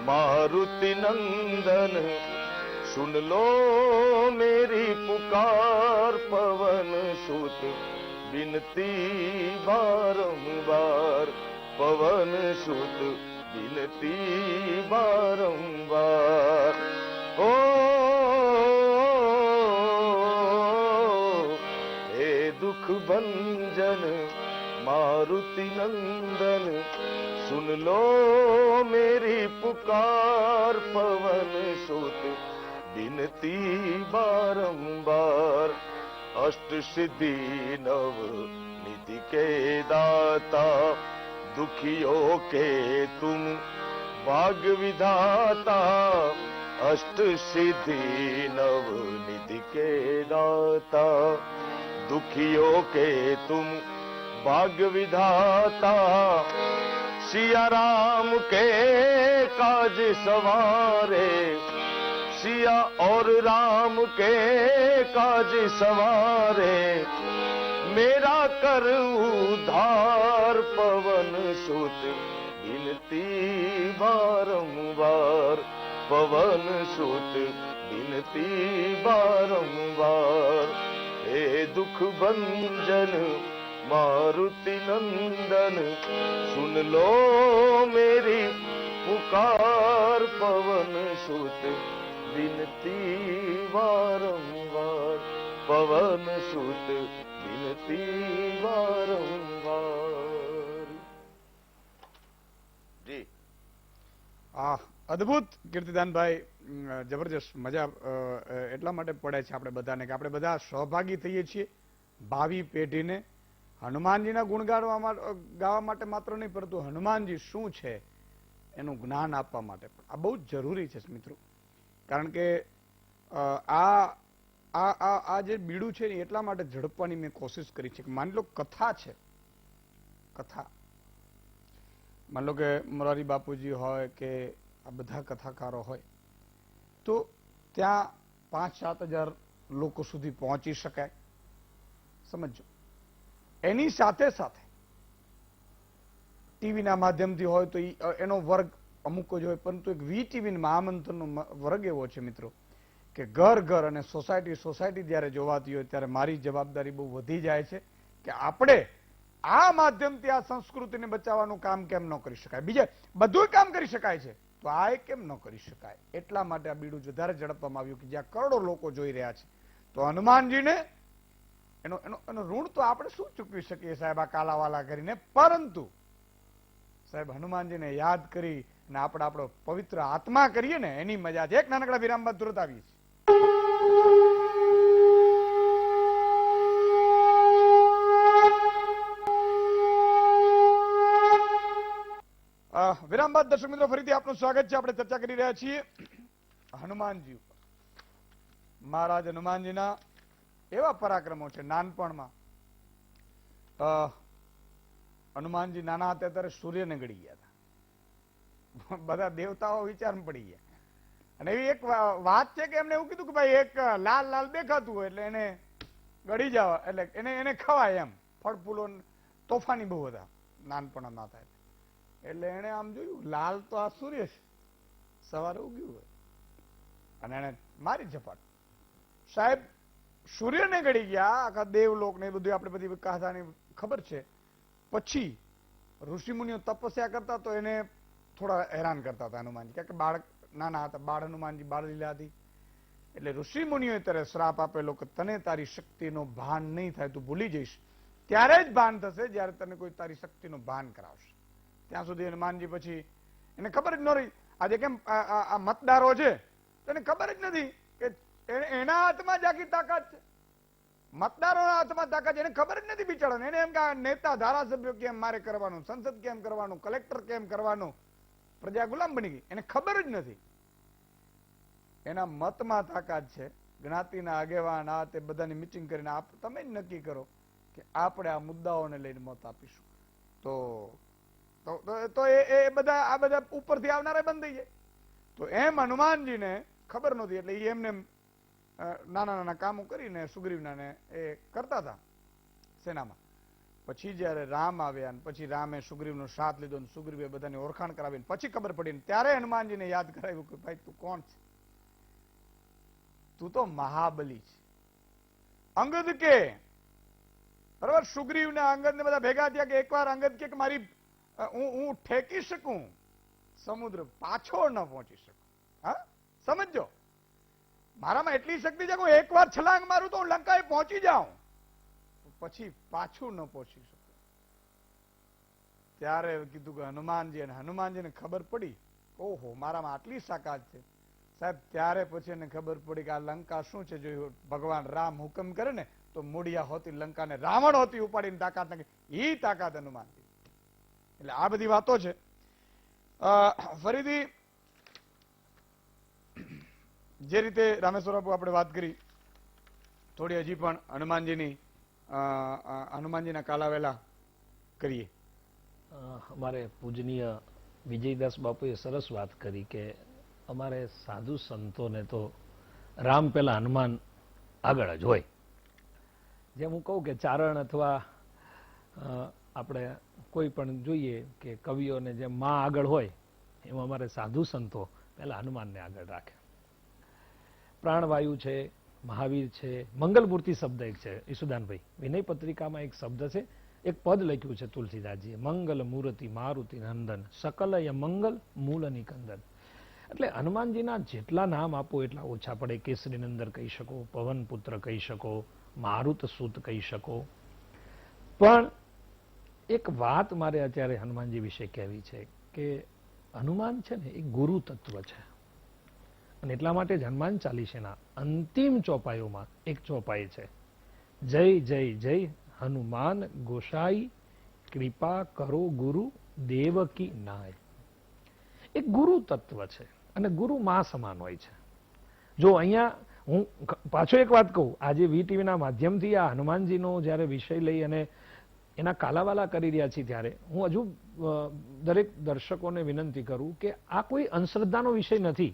मारुति नंदन, सुन लो मेरी पुकार, पवन सुत बिनती बारंबार, पवन सुत बिनती बारंबार. ओ हे दुख भंजन मारुति नंदन, सुन लो मेरी पुकार, पवन सुत बिनती बारंबार. अष्ट सिद्धि नव निधि के दाता, दुखियों के तुम भाग विधाता. अष्ट सिद्धि नव निधि के दाता, दुखियों के तुम भाग विधाता. सिया राम के काज सवारे, सिया और राम के काज सवारे. मेरा कर उद्धार, पवन सुत बिनती बारंबार, पवन सुत बिनती बारंबार. हे दुख भंजन मारुति नंदन, सुन लो मेरी पुकार, पवन सुत बिनती बारंबार, पवन सुत बिनती बारंबार. જી અદભુત કીર્તિદાનભાઈ, જબરજસ્ત મજા એટલા માટે પડે છે આપણે બધાને કે આપણે બધા સહભાગી થઈએ છીએ ભાવિ પેઢીને હનુમાનજીના ગુણ ગાવા માટે માત્ર નહીં, પરંતુ હનુમાનજી શું છે એનું જ્ઞાન આપવા માટે પણ આ બહુ જ જરૂરી છે મિત્રો. કારણ કે આ જે બીડું છે ને એટલા માટે ઝડપવાની મેં કોશિશ કરી છે કે માની લો કથા છે, કથા માની લો કે મોરારી બાપુજી હોય કે આ બધા કથાકારો હોય, તો ત્યાં 5-7 હજાર લોકો સુધી પહોંચી શકાય. સમજો, એની સાથે સાથે ટીવીના માધ્યમથી હોય તો એનો વર્ગ અમુક જ હોય, પરંતુ એક વીટીવી મહામંથનનો વર્ગ એવો છે મિત્રો કે ઘર ઘર અને સોસાયટી જ્યારે જોવાતી હોય ત્યારે મારી જવાબદારી બહુ વધી જાય છે કે આપણે આ માધ્યમથી આ સંસ્કૃતિને બચાવવાનું કામ કેમ ન કરી શકાય. બીજે બધું કામ કરી શકાય છે તો આ કેમ ન કરી શકાય. એટલા માટે આ બીડું વધારે ઝડપવામાં આવ્યું કે જ્યાં કરોડો લોકો જોઈ રહ્યા છે. તો હનુમાનજીને એનો ઋણ તો આપણે શું ચૂકવી શકીએ સાહેબ આ કાલાવાલા કરીને, પરંતુ સાહેબ હનુમાનજીને યાદ કરી અને આપણે આપણો પવિત્ર આત્મા કરીએ ને એની મજા છે. એક નાનકડા વિરામ બાદ તુરંત આવીએ છીએ. વિરામ બાદ દર્શક મિત્રો ફરીથી આપનું સ્વાગત છે. આપણે ચર્ચા કરી રહ્યા છીએ હનુમાનજી ઉપર. મહારાજ હનુમાનજીના એવા પરાક્રમો છે. નાનપણમાં હનુમાનજી નાના હતા ત્યારે સૂર્યને ગળી ગયા હતા. બધા દેવતાઓ વિચારમાં પડી ગયા. અને એવી એક વાત છે કે એમને એવું કીધું કે ભાઈ એક લાલ લાલ દેખાતું હોય એટલે એને ગળી જવા, એટલે એને ખવાય એમ. ફળ ફૂલો તોફાની બહુ હતા નાનપણ ના થાય એટલે એને આમ જોયું લાલ તો આ સૂર્ય છે, સવારે ઉગ્યું હોય, અને એને મારી ઝપાટ. સાહેબ સૂર્યને ગળી ગયા. આખા દેવલોક ને બધું આપણે બધી કથાની ખબર છે. પછી ઋષિમુનિઓ તપસ્યા કરતા તો એને થોડા હેરાન કરતા હતા હનુમાનજી, કારણ કે બાળક નાના હતા, બાળ હનુમાનજી બાળ લીલા હતી. એટલે ઋષિમુનિઓએ ત્યારે શ્રાપ આપેલો કે તને તારી શક્તિનો ભાન નહીં થાય, તું ભૂલી જઈશ, ત્યારે જ ભાન થશે જ્યારે તને કોઈ તારી શક્તિનો ભાન કરાવશે. ત્યાં સુધી હનુમાનજી પછી એને ખબર જ ન રહી. આજે કેમ આ મતદારો છે તો એને ખબર જ નથી કે એના હાથમાં જ આખી તાકાત છે, મતદારોના હાથમાં તાકાત છે. એને ખબર જ નથી બિચારાને. એને એમ કે આ નેતા ધારાસભ્યો કેમ મારે કરવાનું, સંસદ કેમ કરવાનું, કલેક્ટર કેમ કરવાનું, પ્રજા ગુલામ બની ગઈ. એને ખબર જ નથી. એના મતમાં તાકાત છે. જ્ઞાતિના આગેવાન આ તે બધાની મિટિંગ કરીને તમે જ નક્કી કરો કે આપણે આ મુદ્દાઓને લઈને મત આપીશું. તો એ બધા આ બધા ઉપરથી આવનારા બંધ થઈ જાય. તો એમ હનુમાનજીને ખબર નહોતી, એટલે એ એમને નાના નાના કામો કરીને સુગ્રીવનાને એ કરતા હતા સેનામાં. પછી જયારે રામ આવ્યા અને પછી રામે સુગ્રીવનો સાથ લીધો અને સુગ્રીવે બધાની ઓળખાણ કરાવીને પછી ખબર પડી, ત્યારે હનુમાનજીને યાદ કરાવ્યું કે ભાઈ તું કોણ છે? તું તો મહાબલી છે. અંગદ કે બરાબર, સુગ્રીવ ને અંગદ ને બધા ભેગા થયા કે એકવાર અંગદ કે મારી હું ઠેકી શકું સમુદ્ર, પાછો ન પહોંચી શકું. હા, સમજો, મારામાં એટલી શક્તિ છે કે હું એકવાર છલાંગ મારું તો હું લંકાએ પહોંચી જાઉં, પછી પાછું ન પહોંચી શકું. ત્યારે કીધું કે હનુમાનજી, અને હનુમાનજીને ખબર પડી ઓહો મારામાં આટલી તાકાત છે સાહેબ. ત્યારે પછી એને ખબર પડી કે આ લંકા શું છે. જો ભગવાન રામ હુકમ કરે ને તો મૂળિયા હોતી લંકાને રાવણ હોતી ઉપાડીને તાકાત નાખી. એ તાકાત હનુમાનજી. એટલે આ બધી વાતો છે. ફરીથી જે રીતે રામેશ્વર બાપુ આપણે વાત કરી, થોડી હજી પણ હનુમાનજીના કાલાવેલા કરીએ. અમારે પૂજનીય વિજયદાસ બાપુએ સરસ વાત કરી કે અમારે સાધુ સંતોને તો રામ પહેલા હનુમાન આગળ જ હોય. જેમ હું કહું કે ચારણ અથવા આપણે કોઈ પણ જોઈએ કે કવિઓને જેમ માં આગળ હોય, એમાં અમારે સાધુ સંતો પહેલા હનુમાનને આગળ રાખે. પ્રાણવાયુ છે, મહાવીર છે, મંગલમૂર્તિ શબ્દ એક છે ઈસુદાનભાઈ, વિનય પત્રિકામાં એક શબ્દ છે, એક પદ લખ્યું છે તુલસીદાસજીએ, મંગલ મૂર્તિ મારુતિ નંદન સકલય મંગલ મૂળ નિકંદન. એટલે હનુમાનજીના જેટલા નામ આપો એટલા ઓછા પડે. કેસરી નંદન કહી શકો, પવન પુત્ર કહી શકો, મારુત સૂત કહી શકો. પણ એક વાત મારે અત્યારે હનુમાનજી વિશે કહેવી છે કે હનુમાન છે ને એ ગુરુ તત્વ છે. અને એટલા માટે જ હનુમાન ચાલીસાના અંતિમ ચોપાઈઓમાં એક ચોપાઈ છે, જય જય જય હનુમાન ગોસાઈ કૃપા કરો ગુરુ દેવકી નાય. એક ગુરુ તત્વ છે અને ગુરુ માં સમાન હોય છે. જો અહીંયા હું પાછો એક વાત કહું, આજે વીટીવીના માધ્યમથી આ હનુમાનજીનો જ્યારે વિષય લઈ અને એના કાલાવાલા કરી રહ્યા છીએ, ત્યારે હું હજુ દરેક દર્શકોને વિનંતી કરું કે આ કોઈ અંધશ્રદ્ધાનો વિષય નથી.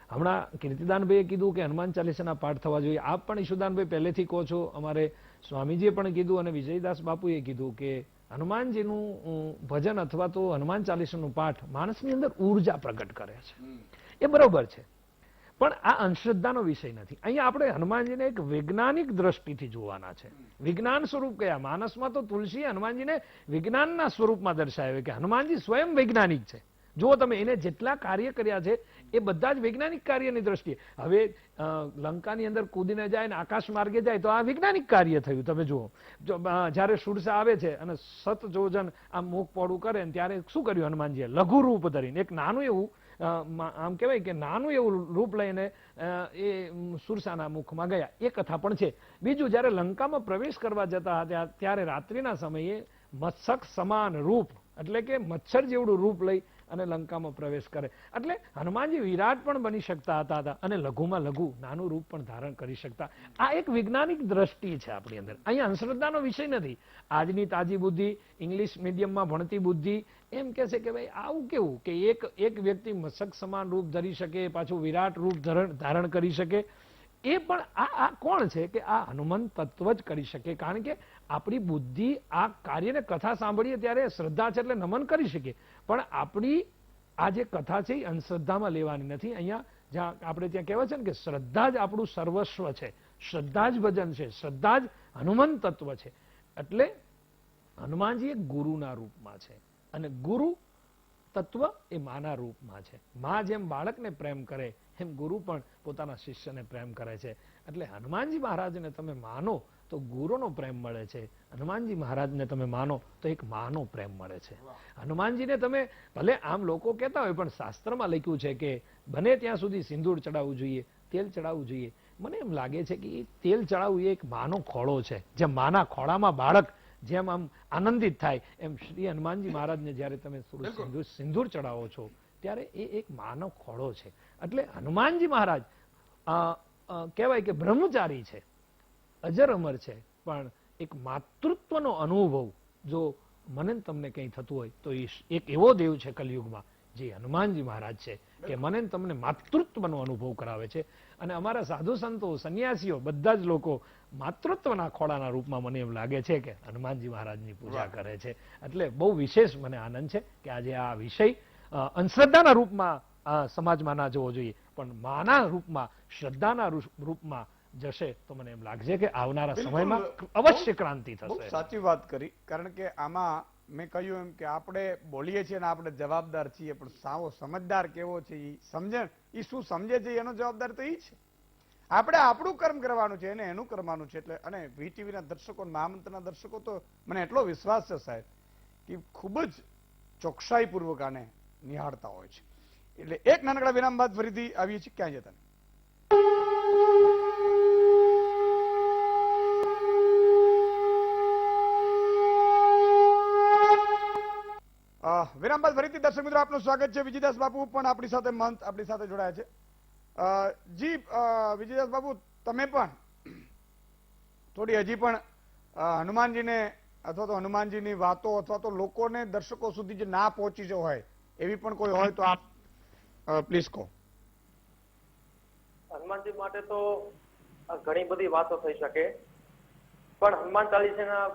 હમણાં કીર્તિદાનભાઈએ કીધું કે હનુમાન ચાલીસાના પાઠ થવા જોઈએ. આપ પણ ઈશુદાનભાઈ પહેલેથી કહો છો, અમારે સ્વામીજીએ પણ કીધું અને વિજયદાસ બાપુએ કીધું કે હનુમાનજીનું ભજન અથવા તો હનુમાન ચાલીસાનું પાઠ માણસની અંદર ઉર્જા પ્રગટ કરે છે. એ બરોબર છે, પણ આ અંધશ્રદ્ધાનો વિષય નથી. અહીંયા આપણે હનુમાનજીને એક વૈજ્ઞાનિક દ્રષ્ટિથી જોવાના છે. વિજ્ઞાન સ્વરૂપ કયા? માનસમાં તો તુલસી હનુમાનજીને વિજ્ઞાનના સ્વરૂપમાં દર્શાવે કે હનુમાનજી સ્વયં વૈજ્ઞાનિક છે. જો તમે એને જેટલા કાર્ય કર્યા છે એ બધા જ વૈજ્ઞાનિક કાર્યની દ્રષ્ટિએ. હવે લંકાની અંદર કૂદીને જાય ને આકાશ માર્ગે જાય તો આ વૈજ્ઞાનિક કાર્ય થયું. તમે જુઓ, જયારે સુરસા આવે છે અને સત જોજન આમ મુખ પોડું કરે ને ત્યારે શું કર્યું હનુમાનજીએ? લઘુ રૂપ ધરીને એક નાનું એવું આમ કહેવાય કે નાનું એવું રૂપ લઈને એ સુરસાના મુખમાં ગયા. એ કથા પણ છે. બીજું, જયારે લંકામાં પ્રવેશ કરવા જતા હતા ત્યારે રાત્રિના સમયે મત્સક સમાન રૂપ, એટલે કે મચ્છર જેવડું રૂપ લઈ અને લંકામાં પ્રવેશ કરે. એટલે હનુમાનજી વિરાટ પણ બની શકતા હતા અને લઘુમાં લઘુ નાનું રૂપ પણ ધારણ કરી શકતા. આ એક વૈજ્ઞાનિક દ્રષ્ટિ છે આપણી અંદર. અહીંયા અંધશ્રદ્ધાનો વિષય નથી. આજની તાજી બુદ્ધિ, ઇંગ્લિશ મીડિયમમાં ભણતી બુદ્ધિ એમ કહે છે કે ભાઈ આવું કેવું કે એક વ્યક્તિ મસ્તક સમાન રૂપ ધરી શકે, પાછું વિરાટ રૂપ ધારણ કરી શકે. એ પણ આ કોણ છે કે આ હનુમંત તત્વ જ કરી શકે. કારણ કે આપણી બુદ્ધિ આ કાર્યને કથા સાંભળીએ ત્યારે શ્રદ્ધા છે એટલે નમન કરી શકીએ, પણ આપણી આ જે કથા છે એ અંધશ્રદ્ધામાં લેવાની નથી. અહીંયા જ્યાં આપણે ત્યાં કહેવાય છે ને કે શ્રદ્ધા જ આપણું સર્વસ્વ છે, શ્રદ્ધા જ ભજન છે, શ્રદ્ધા જ હનુમંત તત્વ છે. એટલે હનુમાનજી એ ગુરુના રૂપમાં છે અને ગુરુ તત્વ એ માના રૂપમાં છે. માં જેમ બાળકને પ્રેમ કરે એમ ગુરુ પણ પોતાના શિષ્યને પ્રેમ કરે છે. એટલે હનુમાનજી મહારાજને તમે માનો તો ગુરુનો પ્રેમ મળે છે, હનુમાનજી મહારાજને તમે માનો તો એક માનો પ્રેમ મળે છે. હનુમાનજીને તમે ભલે આમ લોકો કહેતા હોય પણ શાસ્ત્રમાં લખ્યું છે કે બને ત્યાં સુધી સિંદૂર ચડાવવું જોઈએ, તેલ ચડાવવું જોઈએ. મને એમ લાગે છે કે એ તેલ ચડાવવું એ એક માનો ખોળો છે. જેમ માના ખોળામાં બાળક જેમ આમ આનંદિત થાય એમ શ્રી હનુમાનજી મહારાજને જ્યારે તમે સિંદૂર ચડાવો છો ત્યારે એ એક માનવ ખોળો છે. એટલે હનુમાનજી મહારાજ કહેવાય કે બ્રહ્મચારી છે, અજર અમર છે, પણ એક માતૃત્વનો અનુભવ જો મને તમને કંઈ થતું હોય તો એક એવો દેવ છે કલયુગમાં જે હનુમાનજી મહારાજ છે કે મને તમને માતૃત્વનો અનુભવ કરાવે છે. અને અમારા સાધુ સંતો, સંન્યાસીઓ બધા જ લોકો માતૃત્વના ખોળાના રૂપમાં મને એમ લાગે છે કે હનુમાનજી મહારાજની પૂજા કરે છે. એટલે બહુ વિશેષ મને આનંદ છે કે આજે આ વિષય અંધશ્રદ્ધાના રૂપમાં સમાજમાં ના જવો જોઈએ પણ માના રૂપમાં, શ્રદ્ધાના રૂપમાં જશે તો મને એમ લાગશે કે આવનારા સમયમાં અવશ્ય ક્રાંતિ થશે. સાચી વાત કરી. કારણ કે આમાં મેં કહ્યું એમ કે આપણે બોલીએ છીએ ને આપણે જવાબદાર છીએ, પણ સાવો સમજદાર કેવો છે એ સમજે, એ શું સમજે છે એનો જવાબદાર તો એ છે. આપણે આપણું કર્મ કરવાનું છે, એને એનું કરવાનું છે. એટલે અને વીટીવીના દર્શકો, મહામંત્રના દર્શકો તો મને એટલો વિશ્વાસ છે સાહેબ કે ખૂબ જ ચોકસાઈપૂર્વક આને નિહાળતા હોય છે. એટલે એક નાનકડા વિરામ બાદ ફરીથી આવીએ છીએ. ક્યાં જતા વિરામ બાદ ફરીથી દર્શક મિત્રો આપનું સ્વાગત છે. વિજયદાસ બાપુ પણ આપણી સાથે, મહંત આપણી સાથે જોડાયા છે. જી વિજયદાસ બાપુ, તમે પણ થોડી હજી પણ હનુમાનજીને અથવા તો હનુમાનજીની વાતો અથવા તો લોકોને, દર્શકો સુધી જે ના પહોંચી હોય એવી પણ કોઈ હોય તો આપ પ્લીઝ કહો. હનુમાનજી માટે તો ઘણી બધી વાતો થઈ શકે, પણ હનુમાન ચાલીસાના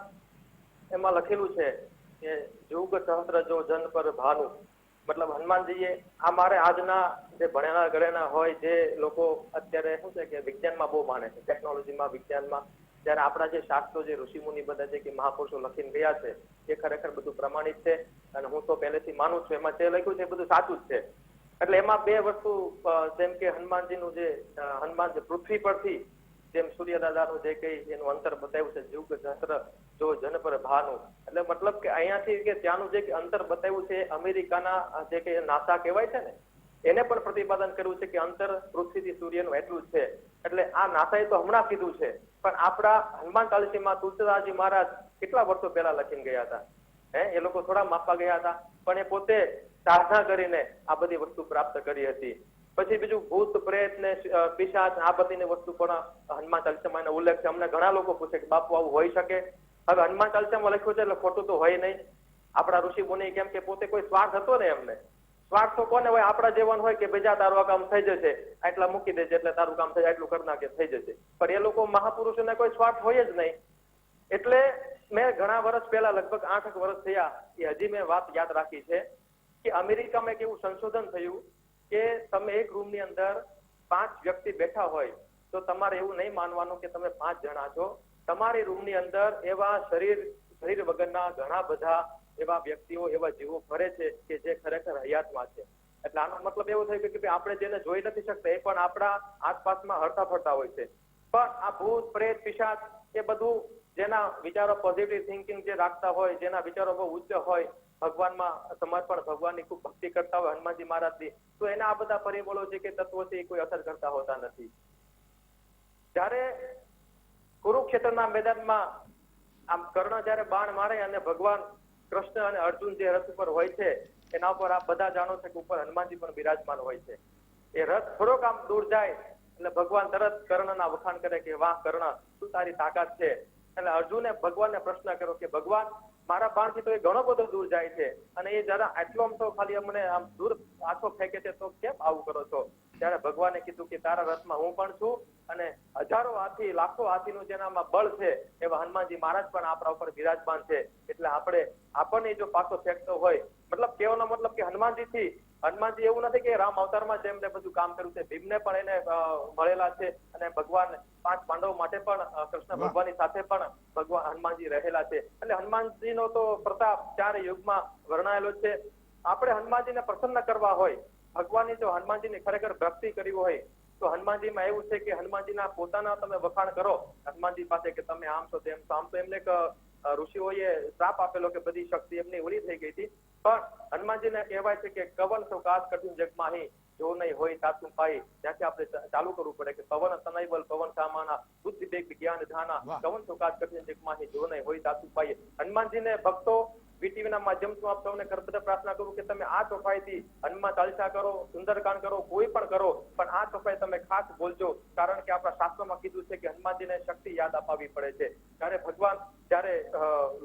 એમાં લખેલું છે કે યુગ સહસ્ત્ર જો જન પર ભાનું, મતલબ હનુમાનજીએ આ મારે આજના જે ભણેલા ગણેલા હોય જે લોકો અત્યારે શું છે કે વિજ્ઞાનમાં બહુ માને છે, ટેકનોલોજીમાં, વિજ્ઞાનમાં, ત્યારે આપણા જે શાસ્ત્રો, જે ઋષિમુનિ બધા છે કે મહાપુરુષો લખીને ગયા છે એ ખરેખર બધું પ્રમાણિત છે. અને હું તો પહેલેથી માનું છું એમાં જે લખ્યું છે એ બધું સાચું જ છે. એટલે એમાં બે વસ્તુ, જેમ કે હનુમાનજીનું જે હનુમાન પૃથ્વી પરથી જેમ સૂર્ય દાદાનું જે કઈ એનું અંતર બતાવ્યું છે, યુગ સહસ્ત્ર જો જન પર ભાનું, એટલે મતલબ કે અહીંયાથી કે ત્યાંનું જે અંતર બતાવ્યું છે અમેરિકાના જે કે નાસા કહેવાય છે ને એને પણ પ્રતિપાદન કર્યું છે કે અંતર પૃથ્વીથી સૂર્યનું એટલું જ છે. એટલે આ નાસાએ તો હમણાં કીધું છે, પણ આપણા હનુમાન ચાલીસામાં તુલસીદાસજી મહારાજ કેટલા વર્ષો પહેલા લખીને ગયા હતા. એ લોકો થોડા માપવા ગયા હતા, પણ એ પોતે સાધના કરીને આ બધી વસ્તુ પ્રાપ્ત કરી હતી. પછી બીજું ભૂત, પ્રેત ને પિશાચ, આ બધીની વસ્તુ પણ હનુમાન ચાલીસામાં એનો ઉલ્લેખ છે. અમને ઘણા લોકો પૂછે કે બાપુ આવું હોઈ શકે? હવે હનુમાન ચાલીસામાં લખ્યું છે એટલે ખોટું તો હોય નહીં. આપણા ઋષિ મુનિ કેમ કે પોતે કોઈ સ્વાર્થ હતો ને એમને, સ્વાર્થ તો કોને હોય? આપણા જીવન હોય કે બીજા તારું કામ થઈ જશે, આટલા મૂકી દેજે એટલે તારું કામ થઈ જાય, આટલું કરી નાખે થઈ જશે. પણ એ લોકો મહાપુરુષોને કોઈ સ્વાર્થ હોય જ નહીં. એટલે મેં ઘણા વર્ષ પહેલા, લગભગ 8 વર્ષ થયા, એ હજી મેં વાત યાદ રાખી છે કે અમેરિકામાં એક એવું સંશોધન થયું કે તમે એક રૂમની અંદર 5 વ્યક્તિ બેઠા હોય તો તમારે એવું નહીં માનવાનું કે તમે 5 જણા છો. તમારી રૂમની અંદર એવા શરીર વગરના ઘણા બધા એવા વ્યક્તિઓ, એવા જીવો ફરે છે કે જે ખરેખર હયાતમાં છે. એટલે આનો મતલબ એવો થાય કે આપણે જેને જોઈ નથી શકતા એ પણ આપણા આસપાસમાં હરતા ફરતા હોય છે. પણ આ ભૂત, પ્રેત, પિશાચ એ બધું જેના વિચારો પોઝિટિવ થિંકિંગ જે રાખતા હોય, જેના વિચારો બહુ ઉચ્ચ હોય, ભગવાનમાં સમર્પણ, ભગવાનની ખૂબ ભક્તિ કરતા હોય હનુમાનજી મહારાજની, તો એના આ બધા પરિબળો છે કે તત્વો છે એ કોઈ અસર કરતા હોતા નથી. જ્યારે કુરુક્ષેત્રના મેદાનમાં આમ કર્ણ જયારે બાણ મારે અને ભગવાન કૃષ્ણ અને અર્જુન જે રથ ઉપર હોય છે એના ઉપર આપ બધા જાણો છો કે ઉપર હનુમાનજી પણ બિરાજમાન હોય છે. એ રથ થોડોક આમ દૂર જાય એટલે ભગવાન તરત કર્ણના વખાણ કરે કે વાહ કર્ણ, શું તારી તાકાત છે. એટલે અર્જુને ભગવાનને પ્રશ્ન કર્યો કે ભગવાન, મારા બાણથી તો એ ઘણો બધો દૂર જાય છે અને એ જરા આટલો આમ તો ખાલી અમને આમ દૂર આછો ફેંકે છે, તો કેમ આવું કરો છો? ત્યારે ભગવાને કીધું કે તારા રથમાં હું પણ છું અને હજારો હાથી, લાખો હાથીનું જેનામાં બળ છે એવા હનુમાનજી મહારાજ પણ આપણા ઉપર બિરાજમાન છે. એટલે આપણને જો પાછો ફેંકતો હોય, મતલબ કહેવાનો મતલબ કે હનુમાનજીથી હનુમાનજી એવું નથી કે રામ અવતારમાં જેમને બધું કામ કર્યું છે, ભીમને પણ એને મળેલા છે અને ભગવાન 5 પાંડવો માટે પણ કૃષ્ણ ભગવાનની સાથે પણ ભગવાન હનુમાનજી રહેલા છે. એટલે હનુમાનજીનો તો પ્રતાપ 4 યુગમાં વર્ણવેલો છે. આપણે હનુમાનજીને પ્રસન્ન કરવા હોય, ભગવાનની જો હનુમાનજીની ખરેખર ભક્તિ કરવી હોય તો હનુમાનજીમાં એવું છે કે હનુમાનજીના પોતાના તમે વખાણ કરો હનુમાનજી પાસે કે તમે આમ છો તેમ છો. આમ તો એમને એક ઋષિઓએ શ્રાપ આપેલો કે બધી શક્તિ એમની ઓલી થઈ ગઈ હતી, પણ હનુમાનજીને કહેવાય છે કે કવન સો કાજ કઠિન જગમાં હી જો નહીં હોય તાતું પાઈ. ત્યાંથી આપણે ચાલુ કરવું પડે કે પવન તનયબલ પવન સામાના બુદ્ધિ વિવેક જ્ઞાન ધાના કવન સો કાજ કઠિન જગમાં હી જો નહીં હોય તાતું પાઈ. હનુમાનજીને ભક્તો વીટીવીના માધ્યમથી આપ સૌને બધા પ્રાર્થના કરું કે તમે આ ચોપાઈથી હનુમાન ચાલીસા કરો, સુંદરકાંડ કરો, કોઈ પણ કરો, પણ આ ચોપાઈ તમે ખાસ બોલજો, કારણ કે આપણા શાસ્ત્રોમાં કીધું છે કે હનુમાનજીને શક્તિ યાદ અપાવવી પડે છે. ત્યારે ભગવાન જયારે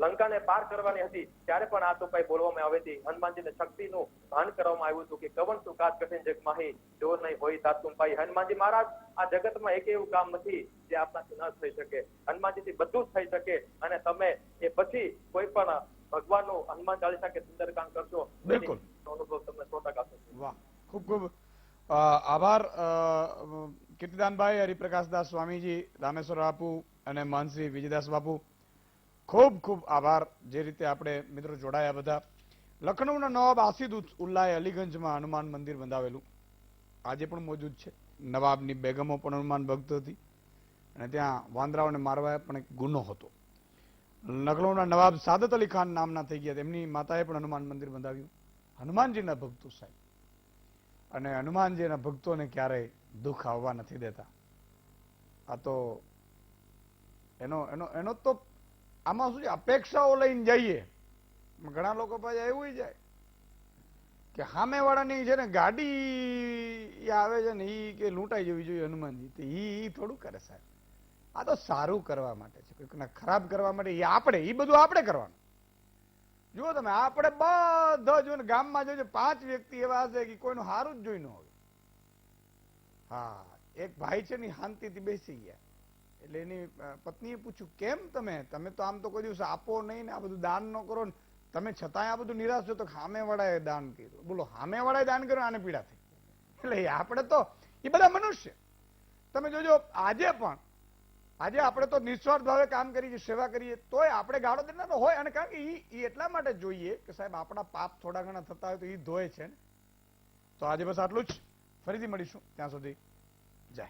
લંકાને પાર કરવાની હતી ત્યારે પણ આ ચોપાઈ બોલવામાં આવી હતી. હનુમાનજીને શક્તિનું ભાન કરવામાં આવ્યું હતું કે કવન તું કાજ કઠિન જગમાહી જો નહીં હોય તાતું પાઈ. હનુમાનજી મહારાજ આ જગતમાં એક એવું કામ નથી જે આપણાથી ન થઈ શકે. હનુમાનજીથી બધું જ થઈ શકે અને તમે એ પછી કોઈ પણ ભગવાનનું હનુમાન ચાલીસા કે સુંદરકાંડ કરશો, બિલકુલ અનુભવ તમને 100% થશે. વાહ, ખૂબ ખૂબ આભાર કીર્તિદાનભાઈ, હરિપ્રકાશદાસ સ્વામીજી, રામેશ્વર બાપુ અને મહંતશ્રી વિજયદાસ બાપુ, ખૂબ ખૂબ આભાર. જે રીતે આપણે મિત્રો જોડાયા બધા. લખનૌના નવાબ આસિદ ઉલ્લાએ અલીગંજમાં હનુમાન મંદિર બંધાવેલું આજે પણ મોજૂદ છે. નવાબની બેગમો પણ હનુમાન ભક્ત હતી અને ત્યાં વાંદરાઓને મારવા પણ એક ગુનો હતો. લખનૌના નવાબ સાદત અલી ખાન નામના થઈ ગયા, તેમની માતાએ પણ હનુમાન મંદિર બંધાવ્યું. હનુમાનજીના ભક્તો સાહેબ, અને હનુમાનજીના ભક્તોને ક્યારેય દુઃખ આવવા નથી દેતા. આ તો એનો તો આમાં શું છે, અપેક્ષાઓ લઈને જઈએ. ઘણા લોકો પાછા એવું જાય કે સામેવાળાની છે ને ગાડી આવે છે ને ઈ કે લૂંટાઈ જવી જોઈએ હનુમાનજી, તો ઈ થોડું કરે સાહેબ. આ તો સારું કરવા માટે છે, કોઈકને ખરાબ કરવા માટે. ઈ બધું આપણે કરવાનું. જુઓ તમે, આપણે બધા જો ગામમાં જોજો 5 વ્યક્તિ એવા હશે કે કોઈનું સારું જ જોઈ ન હોય. હા, એક ભાઈ છે ને શાંતિથી બેસી ગયા એટલે એની પત્નીએ પૂછ્યું કેમ તમે તો આમ તો કોઈ દિવસ આપો નહીં ને આ બધું દાન ન કરો ને તમે છતાંય આ બધું નિરાશ છો. તો સામેવાળાએ દાન કર્યું. બોલો, સામેવાળાએ દાન કર્યું, આને પીડા થઈ. એટલે આપણે તો એ બધા મનુષ્ય. તમે જોજો આજે આપણે તો નિસ્વાર્થ ભાવે કામ કરીએ, સેવા કરીએ, તોય આપણે ગાળો દેનારો હોય. અને કારણ કે એ એટલા માટે જોઈએ કે સાહેબ આપણા પાપ થોડા ઘણા થતા હોય તો એ ધોય છે ને. તો આજે બસ આટલું જ. ફરીથી મળીશું, ત્યાં સુધી જય.